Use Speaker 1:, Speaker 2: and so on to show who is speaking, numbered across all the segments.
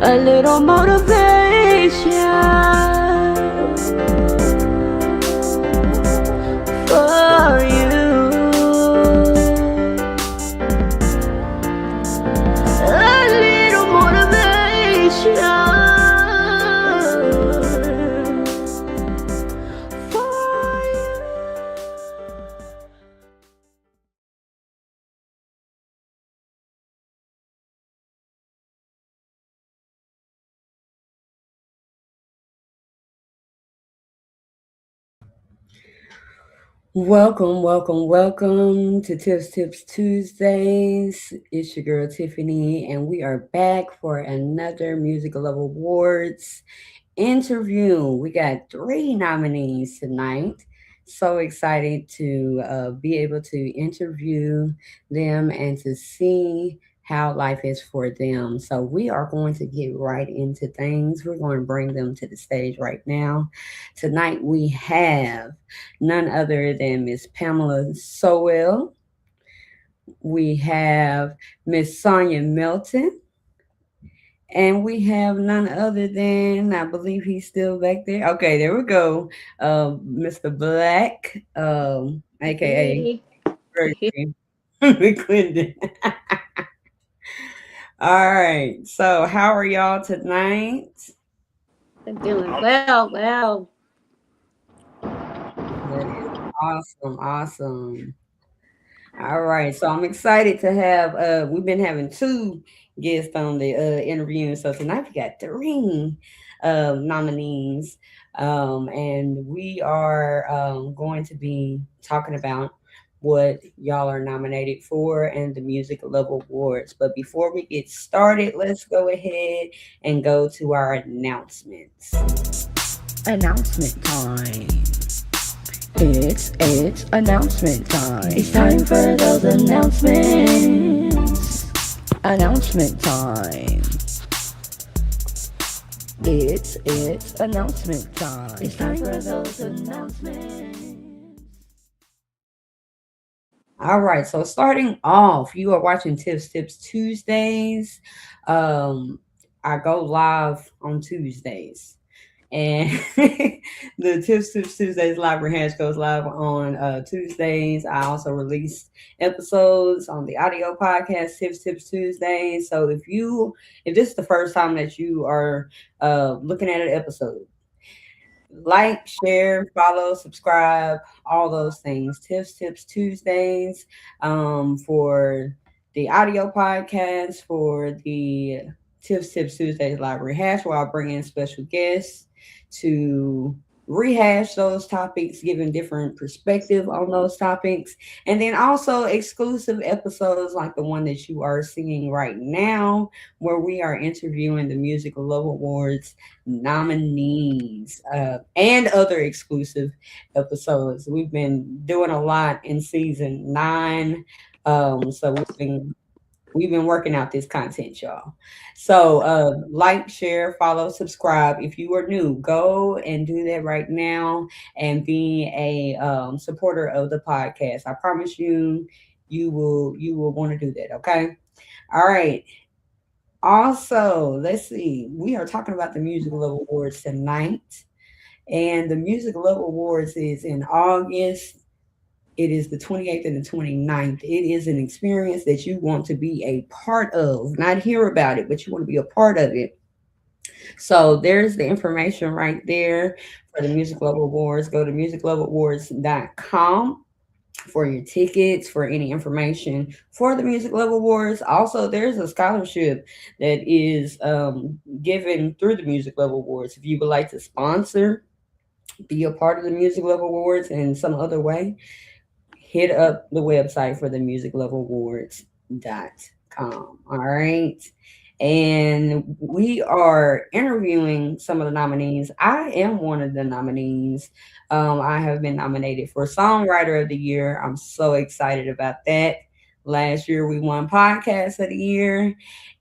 Speaker 1: a little motivation for you, a little motivation for you. Welcome to Tips Tuesdays. It's your girl Tiffany, and we are back for another Music Love Awards interview. We got 3 nominees tonight. So excited to be able to interview them and to see how life is for them. So we are going to get right into things. We're going to bring them to the stage right now. Tonight we have none other than Miss Pamela Sowell. We have Miss Sonya Melton. And we have none other than, I believe he's still back there. Okay, there we go. Mr. Black, aka
Speaker 2: Hey,
Speaker 1: Gregory McClendon. All right. So how are y'all tonight?
Speaker 2: I'm doing well.
Speaker 1: That is awesome. All right, so I'm excited to have. We've been having 2 guests on the interview, so tonight we got 3 nominees, and we are going to be talking about what y'all are nominated for and the Music Love Awards. But before we get started, let's go ahead and go to our announcements.
Speaker 3: Announcement time. It's announcement time. It's time for those announcements. Announcement time. It's announcement time. It's time for those announcements.
Speaker 1: All right, so starting off, you are watching Tips Tuesdays. Um, I go live on Tuesdays, and the Tips Tuesdays live rehash goes live on Tuesdays. I also release episodes on the audio podcast Tips Tuesdays. So if this is the first time that you are looking at an episode, like, share, follow, subscribe, all those things. Tips Tuesdays, for the audio podcast, for the Tips Tuesdays live rehash, where I'll bring in special guests to rehash those topics, giving different perspective on those topics, and then also exclusive episodes like the one that you are seeing right now, where we are interviewing the Music Love Awards nominees, and other exclusive episodes. We've been doing a lot in season 9. So we've been working out this content, y'all. So like, share, follow, subscribe. If you are new, go and do that right now and be a supporter of the podcast. I promise you will want to do that. Okay. All right. Also, let's see. We are talking about the Music Love Awards tonight, and the Music Love Awards is in August. It is the 28th and the 29th. It is an experience that you want to be a part of, not hear about it, but you want to be a part of it. So there's the information right there for the Music Love Awards. Go to musicloveawards.com for your tickets, for any information for the Music Love Awards. Also, there's a scholarship that is given through the Music Love Awards. If you would like to sponsor, be a part of the Music Love Awards in some other way, hit up the website for the musicloveawards.com. All right. And we are interviewing some of the nominees. I am one of the nominees. I have been nominated for Songwriter of the Year. I'm so excited about that. Last year we won Podcast of the Year.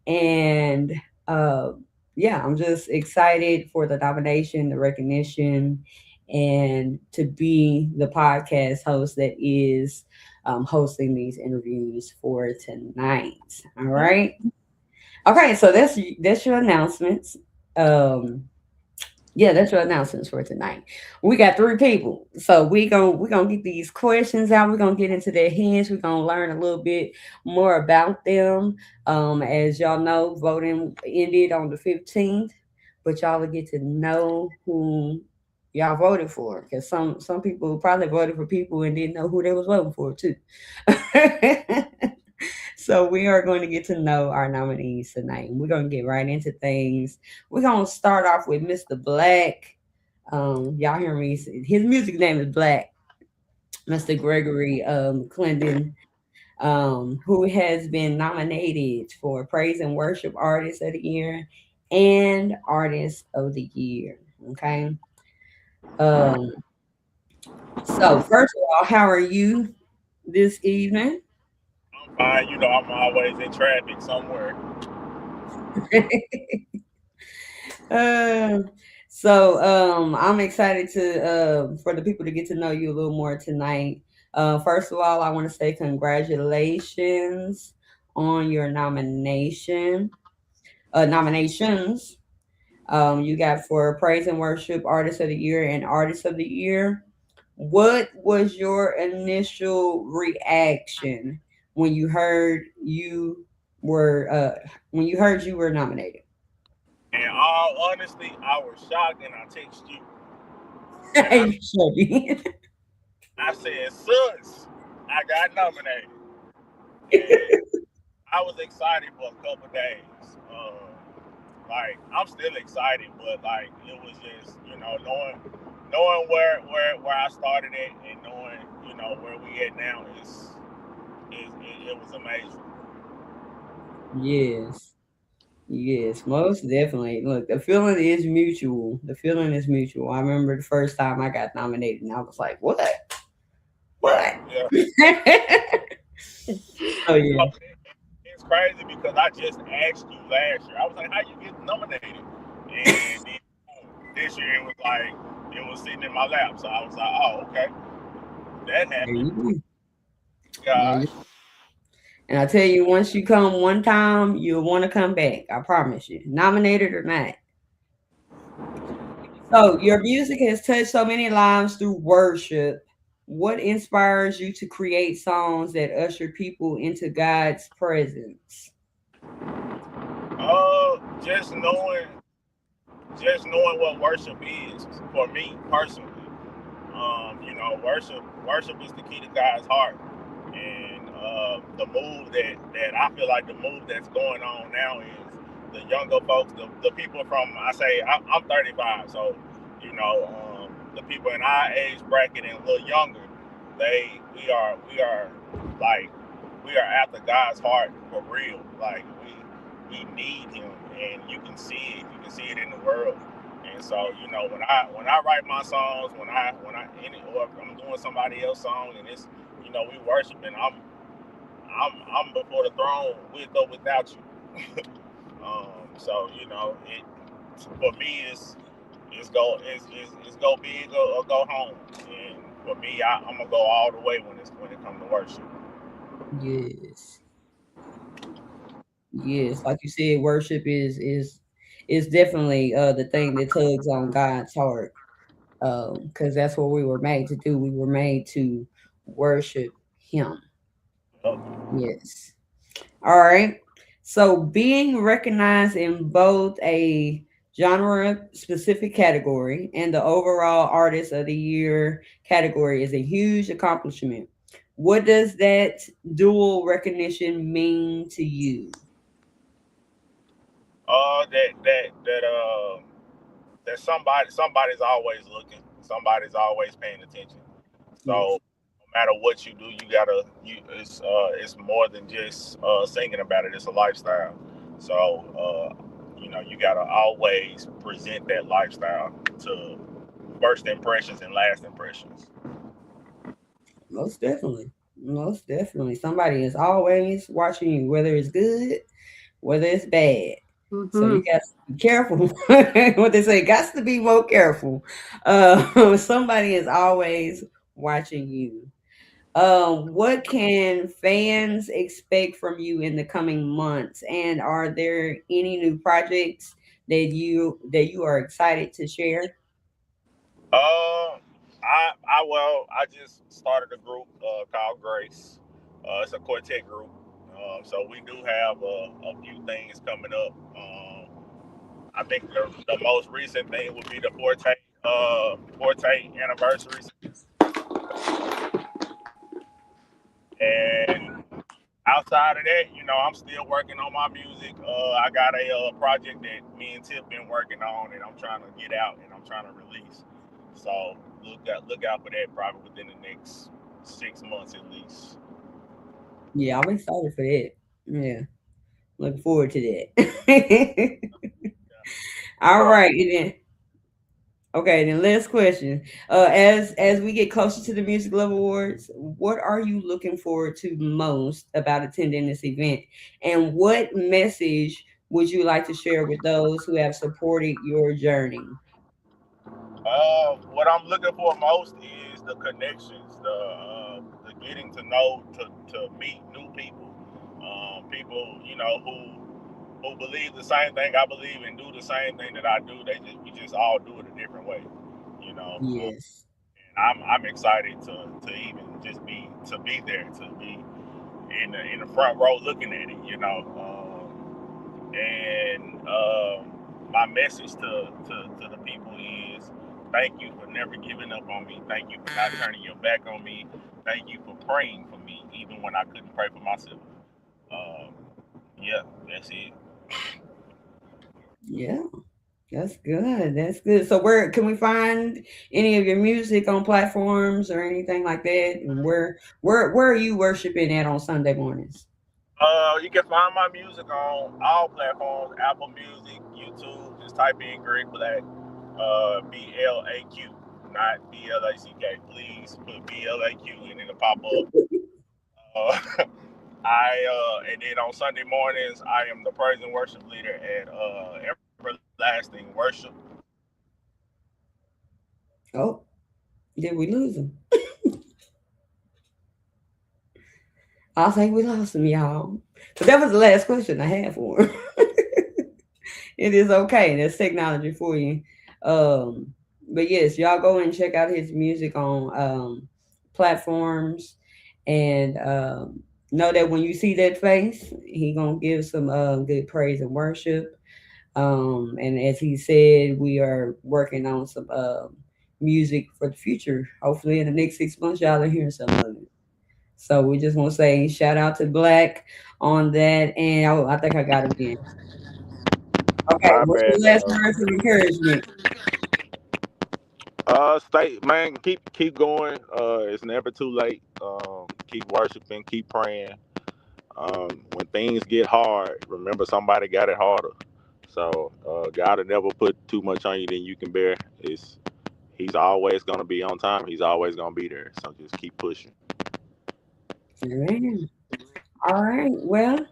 Speaker 1: And yeah, I'm just excited for the nomination, the recognition, and to be the podcast host that is hosting these interviews for tonight. All right. Okay, so that's your announcements. Um, yeah, that's your announcements for tonight. We got three people, so we gonna get these questions out. We're gonna get into their heads. We're gonna learn a little bit more about them. As y'all know, voting ended on the 15th, but y'all will get to know who y'all voted for, because some people probably voted for people and didn't know who they was voting for too. So we are going to get to know our nominees tonight. We're going to get right into things. We're going to start off with Mr. Black. Y'all hear me? His music name is Black. Mr. Gregory McClendon, who has been nominated for Praise and Worship Artist of the Year and Artist of the Year. Okay. Um, so first of all, how are you this evening?
Speaker 4: I'm fine. You know, I'm always in traffic somewhere.
Speaker 1: Uh, so I'm excited to for the people to get to know you a little more tonight. First of all, I want to say congratulations on your nominations. You got for Praise and Worship Artist of the Year and Artist of the Year. What was your initial reaction when you heard were when you heard you were nominated?
Speaker 4: In all honesty, I was shocked and I texted you. And
Speaker 1: You sure did.
Speaker 4: I said, sus, I got nominated. And I was excited for a couple days. Like, I'm still excited, but like, it was just, knowing where I started at and knowing, where we at now it was amazing.
Speaker 1: Yes. Yes, most definitely. Look, the feeling is mutual. The feeling is mutual. I remember the first time I got nominated and I was like, what?
Speaker 4: Yeah,
Speaker 1: What?
Speaker 4: yeah.
Speaker 1: Oh yeah.
Speaker 4: It's crazy because I just asked you last year. I was like, "How you get nominated?" And then this year it was like it was sitting in my lap. So I was like, "Oh, okay, that
Speaker 1: There
Speaker 4: happened."
Speaker 1: you go. There
Speaker 4: God,
Speaker 1: you And I tell you, once you come one time, you'll want to come back. I promise you. Nominated or not. So your music has touched so many lives through worship. What inspires you to create songs that usher people into God's presence?
Speaker 4: uh, just knowing, just knowing what worship is for me personally. Worship is the key to God's heart, and the move that I feel like the move that's going on now is the younger folks, the people from I'm 35, so the people in our age bracket and a little younger, we are like we are after God's heart for real. Like we need Him, and you can see it. You can see it in the world. And so, when I write my songs, or if I'm doing somebody else's song, and it's we worshiping, I'm before the throne with or without you. So it for me it's go big or go home. And for me, I'm gonna go all the way when it comes to worship.
Speaker 1: Yes. Yes. Like you said, worship is definitely the thing that tugs on God's heart. Because that's what we were made to do. We were made to worship him.
Speaker 4: Yup.
Speaker 1: Yes. All right. So being recognized in both a genre specific category and the overall artist of the year category is a huge accomplishment. What does that dual recognition mean to you?
Speaker 4: That that somebody's always looking, somebody's always paying attention. So
Speaker 1: Yes,
Speaker 4: no matter what you do, you gotta you it's more than just singing about it. It's a lifestyle. So you gotta always present that lifestyle to first impressions and last impressions.
Speaker 1: most definitely. Most definitely. Somebody is always watching you, whether it's good, whether it's bad. So you
Speaker 2: Mm-hmm.
Speaker 1: got to be careful. What they say, got to be more careful. Somebody is always watching you. What can fans expect from you in the coming months? And are there any new projects that you are excited to share?
Speaker 4: I just started a group called Grace. It's a quartet group. So we do have a few things coming up. I think the most recent thing would be the Forte anniversary, and outside of that, I'm still working on my music. I got a project that me and Tip been working on, and I'm trying to get out and I'm trying to release. So look out for that probably within the next 6 months at least.
Speaker 1: Yeah, I'm excited for that. Yeah, looking forward to that. All
Speaker 4: So
Speaker 1: right, and then okay, then last question. As we get closer to the Music Love Awards, what are you looking forward to most about attending this event, and what message would you like to share with those who have supported your journey?
Speaker 4: what I'm looking for most is the connections, the getting to know, to meet new people, people who believe the same thing I believe and do the same thing that I do. We just all do it a different way, you know.
Speaker 1: Yes.
Speaker 4: And I'm excited to even just be there, to be in the front row looking at it, and my message to the people is thank you for never giving up on me. Thank you for not turning your back on me. Thank you for praying for me, even when I couldn't pray for myself. Um, yeah, that's it.
Speaker 1: Yeah, that's good. That's good. So where can we find any of your music on platforms or anything like that? And where are you worshiping at on Sunday mornings?
Speaker 4: You can find my music on all platforms: Apple Music, YouTube. Just type in Greg Black, BLAQ, not BLACK. Please put BLAQ and it'll pop up. Uh, and then on Sunday mornings, I am the praise and worship leader at Everlasting Worship.
Speaker 1: Oh, did we lose him? I think we lost him, y'all. But that was the last question I had for him. It is okay. That's technology for you. Um, but yes, y'all go and check out his music on platforms, and know that when you see that face, he gonna give some good praise and worship. And as he said, we are working on some music for the future. Hopefully, in the next 6 months, y'all are hearing some of it. So we just want to say shout out to Black on that, and I think I got it again. Okay,
Speaker 4: My
Speaker 1: what's
Speaker 4: bad.
Speaker 1: your last words of encouragement?
Speaker 4: Stay, man. Keep going. It's never too late. Keep worshiping. Keep praying. When things get hard, remember somebody got it harder. So God will never put too much on you than you can bear. He's always gonna be on time. He's always gonna be there. So just keep pushing.
Speaker 1: Amen. All right. Well,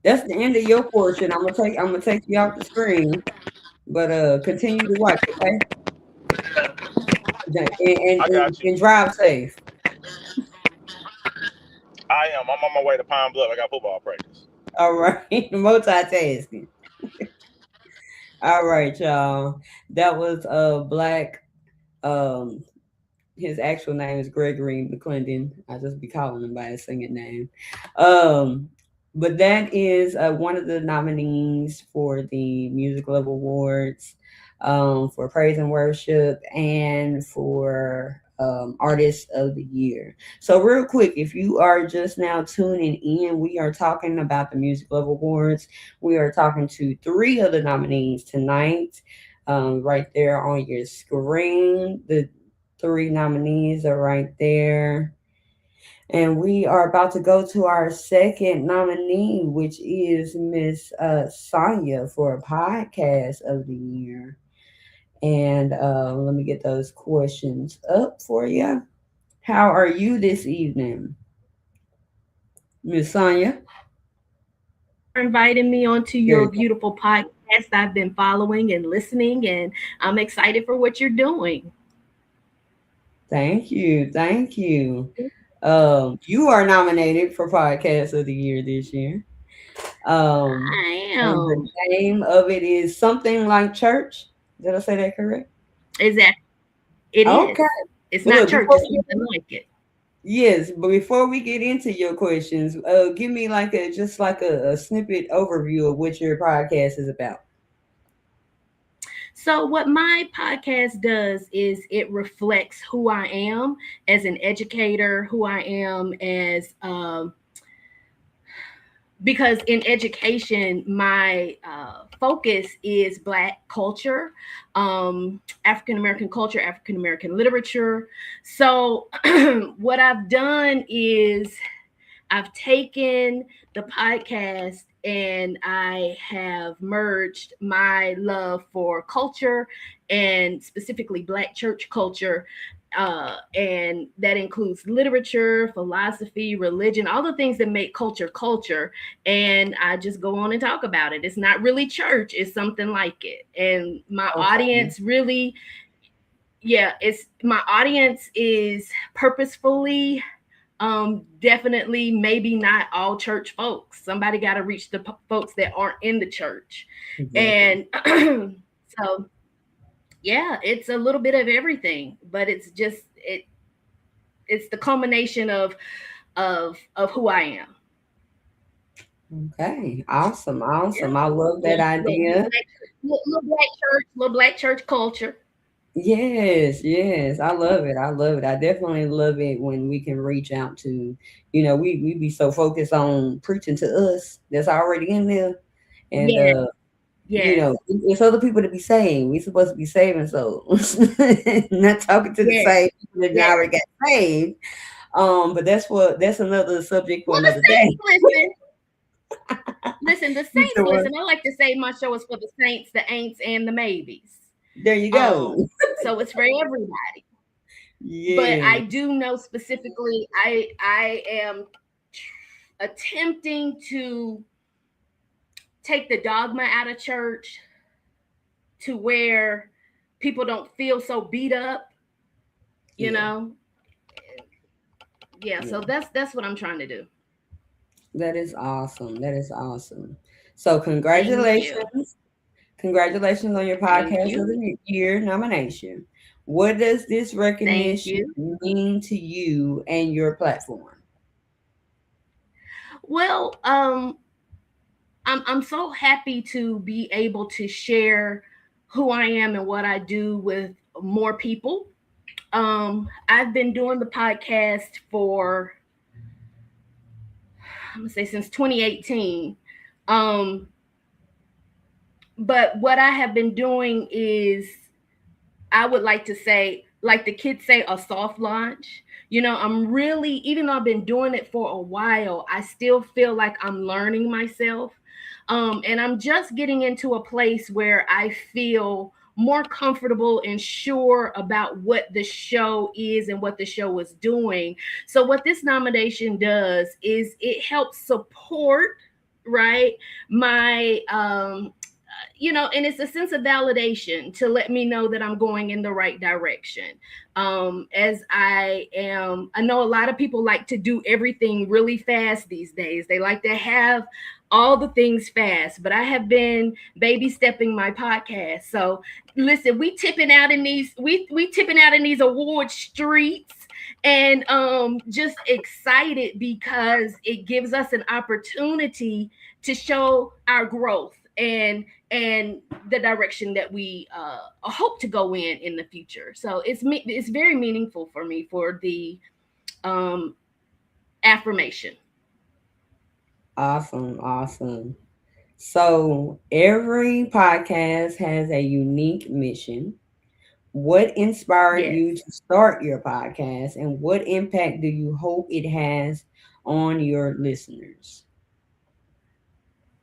Speaker 1: that's the end of your portion. I'm gonna take you off the screen, but continue to watch, okay? And and,
Speaker 4: I
Speaker 1: and,
Speaker 4: got you.
Speaker 1: and drive safe.
Speaker 4: I am. I'm on my way to Pine Bluff. I got football practice.
Speaker 1: All right. Multitasking. All right, y'all. That was Black. Um his actual name is Gregory McClendon. I just be calling him by his singing name. Um, but that is one of the nominees for the Music Love Awards, for Praise and Worship and for Artist of the Year. So, real quick, if you are just now tuning in, we are talking about the Music Love Awards. We are talking to three of the nominees tonight. Right there on your screen. The three nominees are right there. And we are about to go to our second nominee, which is Miss Sonya for Podcast of the Year. And let me get those questions up for you. How are you this evening, Miss Sonya?
Speaker 2: For inviting me onto your
Speaker 1: Good.
Speaker 2: beautiful podcast. I've been following and listening, and I'm excited for what you're doing.
Speaker 1: Thank you. Thank you. You are nominated for Podcast of the Year this year. Um,
Speaker 2: I
Speaker 1: and the
Speaker 2: am.
Speaker 1: name of it is Something Like Church. Did I say that correct?
Speaker 2: Exactly. It is.
Speaker 1: Okay.
Speaker 2: It's
Speaker 1: But
Speaker 2: not
Speaker 1: look,
Speaker 2: church.
Speaker 1: before
Speaker 2: It's
Speaker 1: we
Speaker 2: something like it.
Speaker 1: yes, but before we get into your questions, give me like a just like a snippet overview of what your podcast is about.
Speaker 2: So, what my podcast does is it reflects who I am as an educator, who I am as because in education, my focus is Black culture, African American culture, African American literature. So, what I've done is I've taken the podcast and I have merged my love for culture and specifically Black church culture. And that includes literature, philosophy, religion, all the things that make culture culture. And I just go on and talk about it. It's not really church, it's something like it. And my
Speaker 1: Okay.
Speaker 2: audience really, yeah, it's my audience is purposefully definitely maybe not all church folks. Somebody got to reach the folks that aren't in the church.
Speaker 1: Exactly.
Speaker 2: And so yeah, it's a little bit of everything, but it's the culmination of who I am.
Speaker 1: Okay. Awesome.
Speaker 2: Yeah.
Speaker 1: Awesome. I love that
Speaker 2: Little,
Speaker 1: idea.
Speaker 2: little black church, little black church culture.
Speaker 1: Yes, yes. I love it. I love it. I definitely love it when we can reach out to, we be so focused on preaching to us that's already in there. And
Speaker 2: Yes, yes,
Speaker 1: it's other people to be saved. We supposed to be saving souls. Not talking to the
Speaker 2: yes,
Speaker 1: same people that
Speaker 2: yes.
Speaker 1: already got saved. But that's another subject for
Speaker 2: Well, the
Speaker 1: another day.
Speaker 2: saints listen. Listen, the
Speaker 1: You
Speaker 2: saints
Speaker 1: said what?
Speaker 2: listen. I like to say my show is for the saints, the ain'ts, and the maybes.
Speaker 1: There you
Speaker 2: Um,
Speaker 1: go.
Speaker 2: so it's for everybody. But
Speaker 1: Yeah.
Speaker 2: I do know specifically, I am attempting to take the dogma out of church to where people don't feel so beat up, you
Speaker 1: Yeah.
Speaker 2: know. Yeah, so
Speaker 1: Yeah.
Speaker 2: that's what I'm trying to do.
Speaker 1: That is awesome. That is awesome. So
Speaker 2: Thank you.
Speaker 1: congratulations. Congratulations on your
Speaker 2: Thank
Speaker 1: podcast of
Speaker 2: you.
Speaker 1: the year nomination. What does this
Speaker 2: Thank
Speaker 1: recognition
Speaker 2: you.
Speaker 1: mean to you and your platform?
Speaker 2: Well, I'm so happy to be able to share who I am and what I do with more people. I've been doing the podcast for I'm gonna say since 2018. Um, but what I have been doing is I would like to say, like the kids say, a soft launch. You know, I'm really, even though I've been doing it for a while, I still feel like I'm learning myself. And I'm just getting into a place where I feel more comfortable and sure about what the show is and what the show is doing. So, what this nomination does is it helps support, right, my and it's a sense of validation to let me know that I'm going in the right direction. As I know a lot of people like to do everything really fast these days. They like to have all the things fast, but I have been baby stepping my podcast. So listen, we tipping out in these award streets, and just excited because it gives us an opportunity to show our growth and the direction that we hope to go in the future. So it's very meaningful for me for the um, affirmation.
Speaker 1: Awesome. Awesome. So every podcast has a unique mission. What inspired
Speaker 2: Yes.
Speaker 1: you to start your podcast and what impact do you hope it has on your listeners?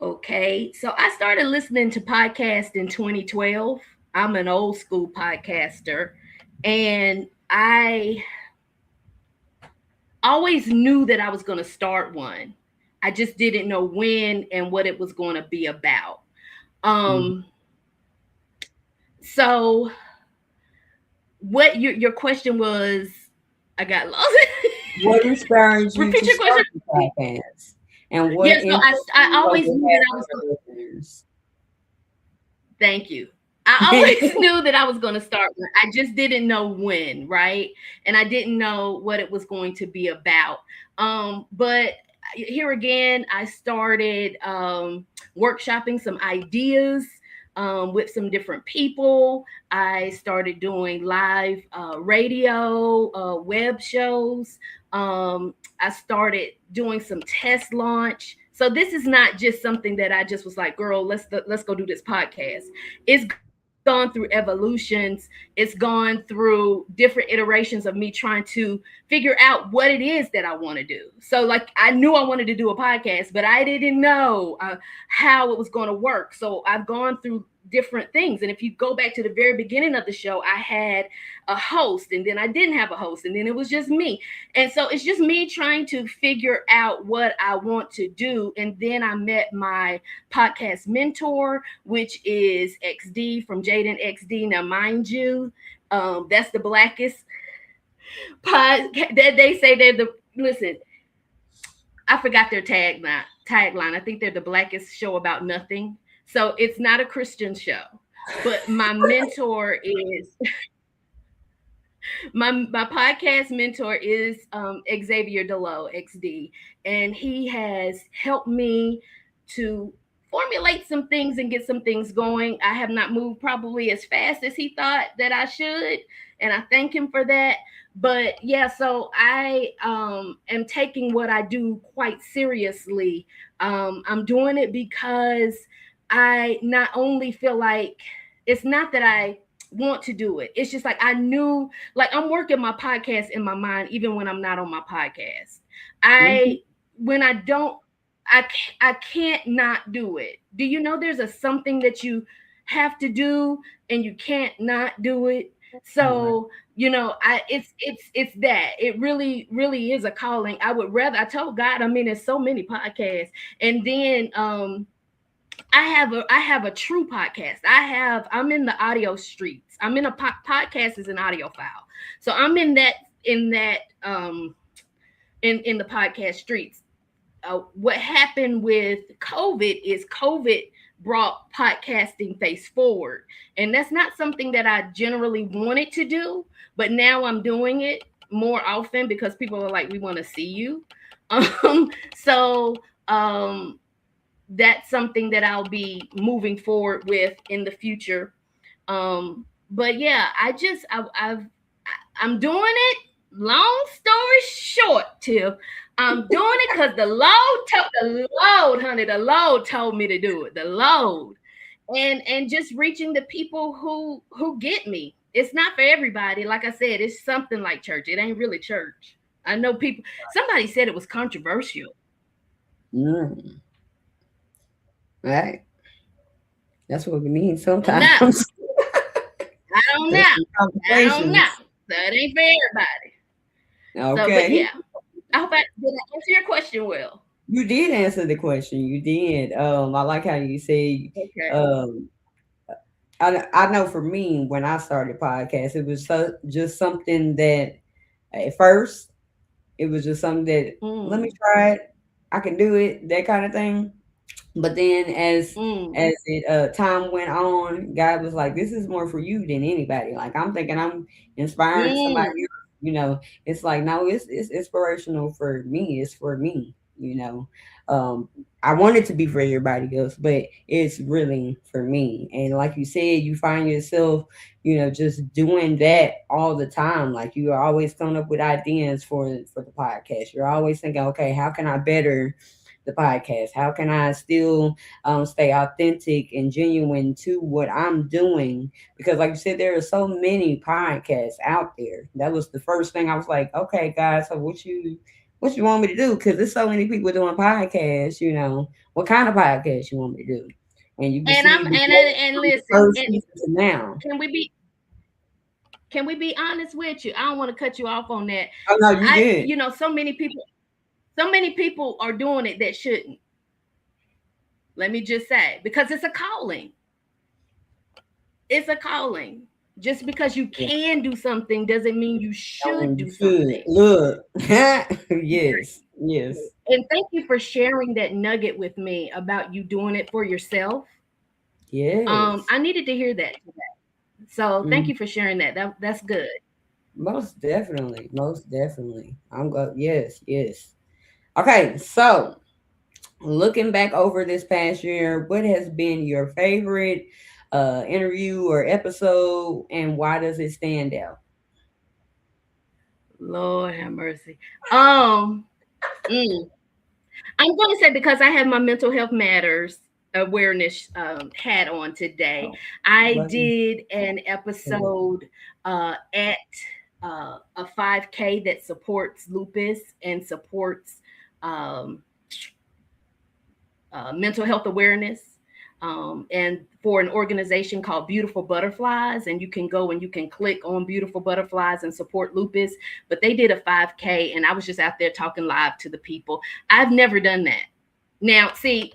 Speaker 2: Okay. So I started listening to podcasts in 2012. I'm an old school podcaster, and I always knew that I was going to start one. I just didn't know when and what it was going to be about.
Speaker 1: Mhm.
Speaker 2: Um, so what your question was, I got lost.
Speaker 1: What inspires you
Speaker 2: Repeat
Speaker 1: to
Speaker 2: your question.
Speaker 1: start the podcast? And what
Speaker 2: Yeah, so
Speaker 1: influence
Speaker 2: I
Speaker 1: you hope
Speaker 2: always
Speaker 1: it
Speaker 2: knew that
Speaker 1: has
Speaker 2: I
Speaker 1: on
Speaker 2: was going.
Speaker 1: your listeners?
Speaker 2: Thank you. I always knew that I was going to start one. I just didn't know when, right? And I didn't know what it was going to be about. But here again, I started workshopping some ideas with some different people. I started doing live radio, web shows. I started doing some test launch. So this is not just something that I just was like, girl, let's go do this podcast. It's gone through evolutions. It's gone through different iterations of me trying to figure out what it is that I want to do. So like I knew I wanted to do a podcast, but I didn't know how it was going to work. So I've gone through different things. And if you go back to the very beginning of the show, I had a host, and then I didn't have a host, and then it was just me. And so it's just me trying to figure out what I want to do. And then I met my podcast mentor, which is XD from Jaden XD. Now, mind you, that's the blackest pod that they say they're the listen. I forgot their tagline. I think they're the blackest show about nothing. So it's not a Christian show. But my mentor is my podcast mentor is Xavier Delow, XD, and he has helped me to formulate some things and get some things going. I have not moved probably as fast as he thought that I should, and I thank him for that. But yeah, so I am taking what I do quite seriously. I'm doing it because I not only feel like it's not that I want to do it. It's just like I knew, like I'm working my podcast in my mind, even when I'm not on my podcast.
Speaker 1: Mhm.
Speaker 2: When I don't, I can't not do it. Do you know there's a something that you have to do and you can't not do it?
Speaker 1: Right.
Speaker 2: So it's that it really is a calling. I would rather, I told God, I mean, there's so many podcasts, and then I have a true podcast. I'm in the audio streets. I'm in a podcast is an audio file. So I'm in that in the podcast streets. What happened with COVID is COVID brought podcasting face forward. And that's not something that I generally wanted to do, but now I'm doing it more often because people are like, we want to see you. So that's something that I'll be moving forward with in the future. But yeah, I'm doing it. Long story short, Tiff, I'm doing it because the Lord told me to do it. The Lord, and just reaching the people who get me. It's not for everybody. Like I said, it's something like church. It ain't really church. I know people. Somebody said it was controversial.
Speaker 1: Mm. Right. That's what we mean
Speaker 2: I don't know.
Speaker 1: sometimes.
Speaker 2: I don't
Speaker 1: There's
Speaker 2: know.
Speaker 1: some
Speaker 2: I don't know.
Speaker 1: conversations.
Speaker 2: So it ain't for everybody. So, but
Speaker 1: Okay.
Speaker 2: yeah, I hope did I answer your question well.
Speaker 1: You did answer the question. You did. I like how you say,
Speaker 2: Okay.
Speaker 1: um, I know for me, when I started podcast, it was just something that at first it was just something that let me
Speaker 2: Mm,
Speaker 1: try it. I can do it, that kind of thing. But then
Speaker 2: mm,
Speaker 1: as it time went on, God was like, this is more for you than anybody. Like I'm thinking I'm inspiring somebody
Speaker 2: mm.
Speaker 1: else, it's like no, it's inspirational for me. It's for me, Um I want it to be for everybody else, but it's really for me. And like you said, you find yourself, just doing that all the time. Like you are always coming up with ideas for the podcast. You're always thinking, okay, how can I better the podcast? How can I still stay authentic and genuine to what I'm doing? Because, like you said, there are so many podcasts out there. That was the first thing I was like, okay, guys, so what you want me to do? Because there's so many people doing podcasts. What kind of podcast you want me to do? And you can
Speaker 2: And
Speaker 1: see
Speaker 2: I'm
Speaker 1: the growth
Speaker 2: and
Speaker 1: from the
Speaker 2: listen,
Speaker 1: first
Speaker 2: and
Speaker 1: season to now.
Speaker 2: can we be can we be honest with you? I don't want to cut you off on that.
Speaker 1: Oh no, you
Speaker 2: I
Speaker 1: good.
Speaker 2: so many people are doing it that shouldn't. Let me just say, because it's a calling. It's a calling. Just because you can do something doesn't mean you should
Speaker 1: You
Speaker 2: do
Speaker 1: should
Speaker 2: something.
Speaker 1: look. Yes, yes,
Speaker 2: And thank you for sharing that nugget with me about you doing it for yourself.
Speaker 1: yes.
Speaker 2: I needed to hear that today. So thank
Speaker 1: Mm,
Speaker 2: you for sharing that. That's good.
Speaker 1: most definitely, most definitely. I'm go. Yes, yes. Okay, so looking back over this past year, what has been your favorite interview or episode, and why does it stand out?
Speaker 2: Lord have mercy. Um, mm, I'm going to say because I have my mental health matters awareness hat on today.
Speaker 1: Oh,
Speaker 2: I
Speaker 1: well,
Speaker 2: did an episode at a 5K that supports lupus and supports um, mental health awareness. And for an organization called Beautiful Butterflies, and you can go and you can click on Beautiful Butterflies and support lupus. But they did a 5K, and I was just out there talking live to the people. I've never done that. Now, see,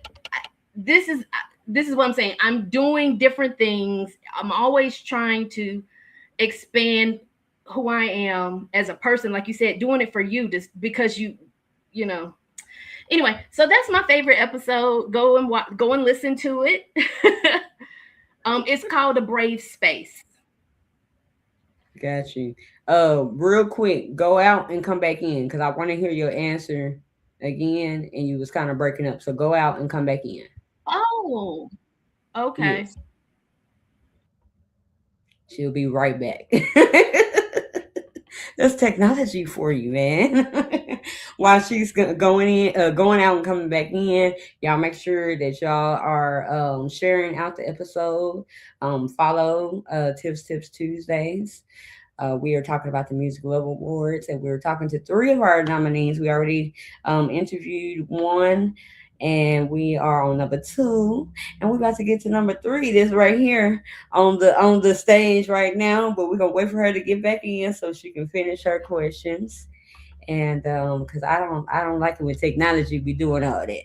Speaker 2: this is this is what I'm saying. I'm doing different things. I'm always trying to expand who I am as a person. Like you said, doing it for you, just because you know, anyway, so that's my favorite episode. Go and listen to it. It's called A Brave Space.
Speaker 1: got you. Real quick, go out and come back in because I want to hear your answer again, and you was kind of breaking up. So go out and come back in.
Speaker 2: Oh, okay.
Speaker 1: Yes, she'll be right back. That's technology for you, man. While she's going in, going out and coming back in, y'all make sure that y'all are sharing out the episode. Follow Tips Tuesdays. We are talking about the Music Love Awards, and we were talking to three of our nominees. We already interviewed one, and we are on number two, and we're about to get to number three. This right here on the stage right now, but we're gonna wait for her to get back in so she can finish her questions. And because I don't like it when technology be doing all that.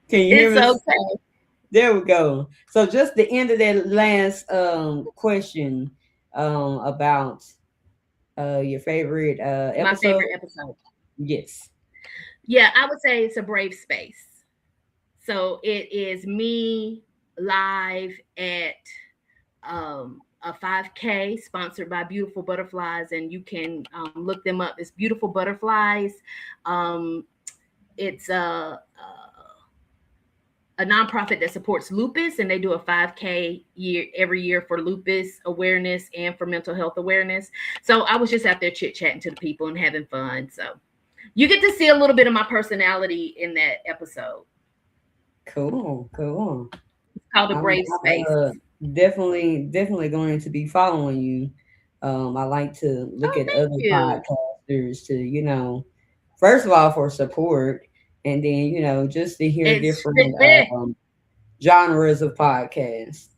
Speaker 1: Can you hear
Speaker 2: It's
Speaker 1: me?
Speaker 2: okay.
Speaker 1: There we go. So just the end of that last question about your favorite
Speaker 2: My
Speaker 1: episode.
Speaker 2: favorite episode.
Speaker 1: Yes.
Speaker 2: Yeah, I would say it's A Brave Space. So it is me live at a 5K sponsored by Beautiful Butterflies, and you can look them up. It's Beautiful Butterflies. Um, it's a nonprofit that supports lupus, and they do a 5K year every year for lupus awareness and for mental health awareness. So I was just out there chit chatting to the people and having fun. So you get to see a little bit of my personality in that episode.
Speaker 1: Cool. Cool.
Speaker 2: It's called A Brave
Speaker 1: I'm
Speaker 2: Space.
Speaker 1: definitely going to be following you. I like to look
Speaker 2: Oh,
Speaker 1: at
Speaker 2: thank
Speaker 1: other
Speaker 2: you.
Speaker 1: podcasters to, first of all for support, and then just to hear
Speaker 2: It's
Speaker 1: different genres of podcasts.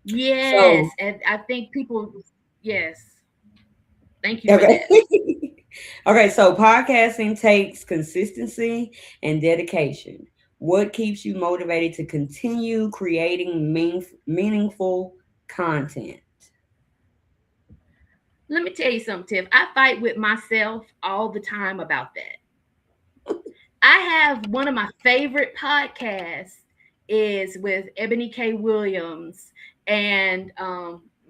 Speaker 2: yes,
Speaker 1: So
Speaker 2: and I think people yes. Thank you for
Speaker 1: okay.
Speaker 2: that.
Speaker 1: Okay, so podcasting takes consistency and dedication. What keeps you motivated to continue creating meaningful content?
Speaker 2: Let me tell you something, Tiff. I fight with myself all the time about that. I have one of my favorite podcasts is with Ebony K. Williams and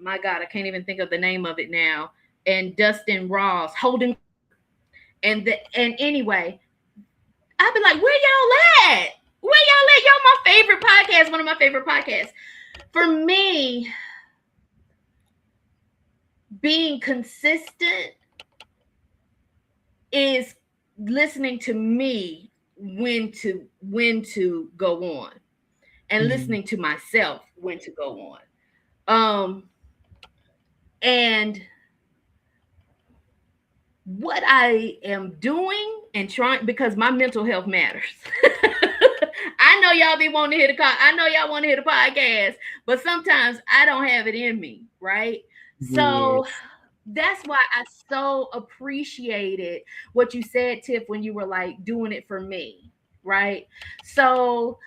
Speaker 2: my God, I can't even think of the name of it now. And Dustin Ross holding and anyway, I'd be like, where y'all at? Where y'all at? Y'all my favorite podcast, one of my favorite podcasts. For me, being consistent is listening to me when to go on and
Speaker 1: Mhm.
Speaker 2: listening to myself when to go on. And what I am doing and trying because my mental health matters. I know y'all be wanting to hear the call. I know y'all want to hear the podcast, but sometimes I don't have it in me, right? So
Speaker 1: Yes.
Speaker 2: that's why I so appreciated what you said, Tiff, when you were like doing it for me, right? So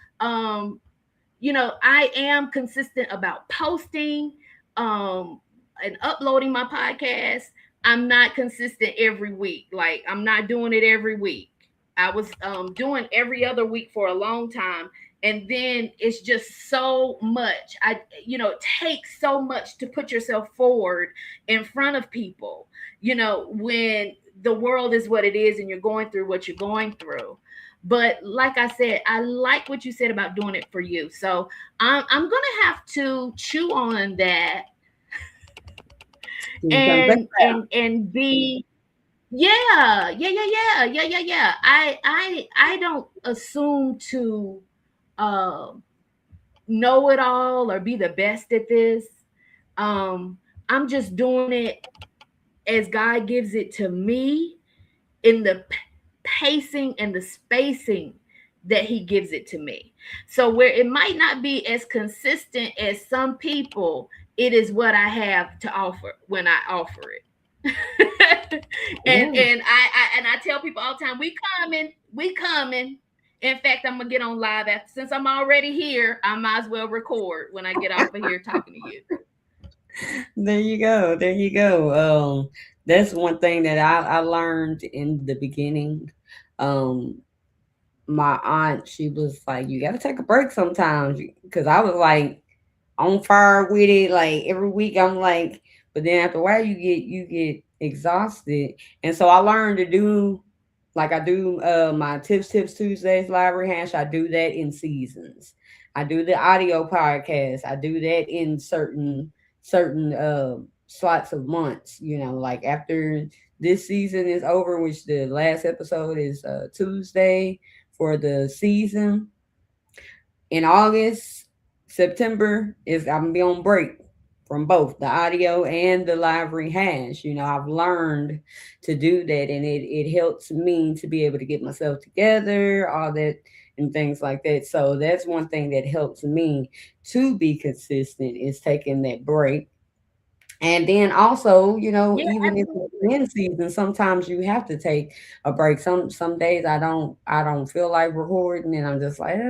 Speaker 2: I am consistent about posting um and uploading my podcast. I'm not consistent every week. Like, I'm not doing it every week. I was doing every other week for a long time, and then it's just so much. It takes so much to put yourself forward in front of people, when the world is what it is and you're going through what you're going through. But like I said, I like what you said about doing it for you. So I'm gonna have to chew on that
Speaker 1: You come back.
Speaker 2: and be, yeah. I don't assume to uh, know it all or be the best at this. I'm just doing it as God gives it to me, in the pacing and the spacing that He gives it to me. So where it might not be as consistent as some people, it is what I have to offer when I offer it. and
Speaker 1: Yeah.
Speaker 2: I tell people all the time, we coming. In fact, I'm gonna get on live after, since I'm already here. I might as well record when I get off of here talking to you.
Speaker 1: There you go. There you go. That's one thing that I learned in the beginning. Um, my aunt, she was like, "You got to take a break sometimes," because I was like on fire with it. Like every week, I'm like, but then after a while, you get exhausted, and so I learned to do like I do my tips Tuesdays library hash. I do that in seasons. I do the audio podcast. I do that in certain slots of months. Like after this season is over, which the last episode is Tuesday for the season. In August, September is I'm gonna be on break from both the audio and the live rehash. I've learned to do that, and it helps me to be able to get myself together, all that and things like that. So that's one thing that helps me to be consistent is taking that break. And then also,
Speaker 2: Yeah,
Speaker 1: even if it's
Speaker 2: absolutely.
Speaker 1: in season, sometimes you have to take a break. Some days I don't feel like recording, and I'm just like,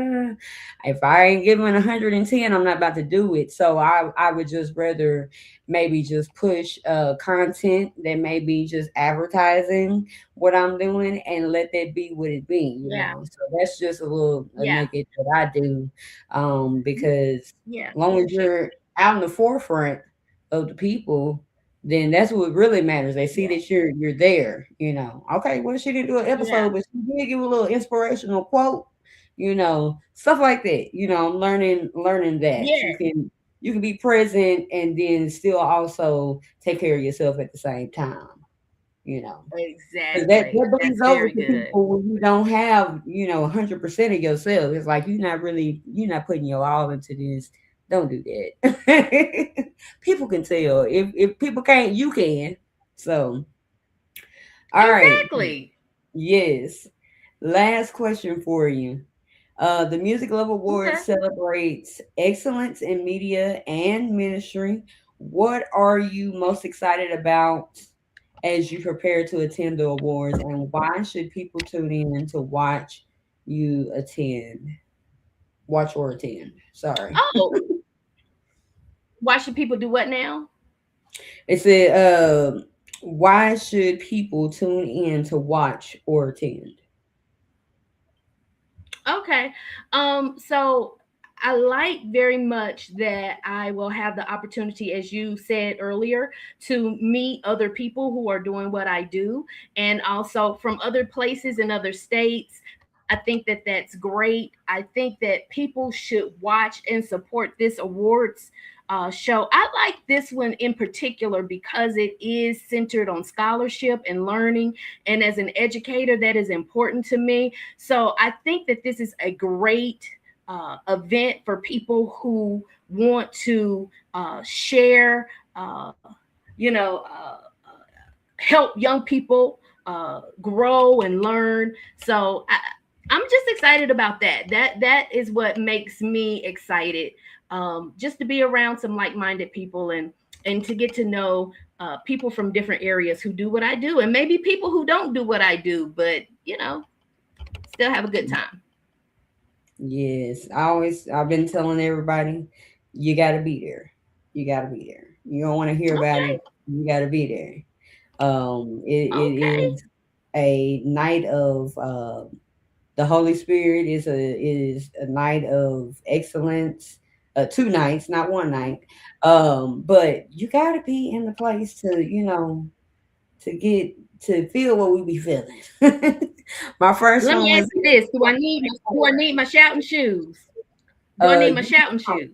Speaker 1: if I ain't giving 110, I'm not about to do it. So I would just rather maybe just push content that may be just advertising what I'm doing and let that be what it be.
Speaker 2: Yeah,
Speaker 1: So that's just a
Speaker 2: yeah,
Speaker 1: nugget that I do, because
Speaker 2: yeah.
Speaker 1: as long as
Speaker 2: For sure.
Speaker 1: you're out in the forefront of the people, then that's what really matters. They see
Speaker 2: Yeah,
Speaker 1: that you're there. Okay, well, she didn't do an
Speaker 2: yeah.
Speaker 1: episode, but she did give a little inspirational quote, stuff like that. I'm learning that
Speaker 2: Yeah,
Speaker 1: you can be present and then still also take care of yourself at the same time, you know. Because that,
Speaker 2: exactly.
Speaker 1: that
Speaker 2: That's
Speaker 1: bleeds over
Speaker 2: very
Speaker 1: to
Speaker 2: good.
Speaker 1: people when you don't have, 100% of yourself. It's like you're not putting your all into this. Don't do that. People can tell. If people can't, you can. So, all right.
Speaker 2: Exactly.
Speaker 1: Yes. Last question for you. The Music Love Awards
Speaker 2: Okay.
Speaker 1: celebrates excellence in media and ministry. What are you most excited about as you prepare to attend the awards, and why should people tune in to watch or attend? Sorry.
Speaker 2: Oh, why should people do what now?
Speaker 1: It said, why should people tune in to watch or attend?
Speaker 2: Okay. So I like very much that I will have the opportunity, as you said earlier, to meet other people who are doing what I do, and also from other places in other states. I think that that's great. I think that people should watch and support this awards show. I like this one in particular because it is centered on scholarship and learning. And as an educator, that is important to me. So I think that this is a great event for people who want to share, uh, you know, uh, help young people grow and learn. So I'm just excited about that. That is what makes me excited. Just to be around some like-minded people and to get to know people from different areas who do what I do, and maybe people who don't do what I do, but still have a good time.
Speaker 1: Yes, I've been telling everybody, you got to be there. You got to be there. You don't want to hear about
Speaker 2: Okay.
Speaker 1: it. You got to be there. It
Speaker 2: Okay.
Speaker 1: is a night of the Holy Spirit is a night of excellence. 2 nights, not one night. But you got to be in the place to to get to feel what we be feeling. My first
Speaker 2: Let
Speaker 1: one
Speaker 2: me ask
Speaker 1: was
Speaker 2: you this: Do I need my shouting shoes? Do I need my
Speaker 1: you
Speaker 2: shouting shoes?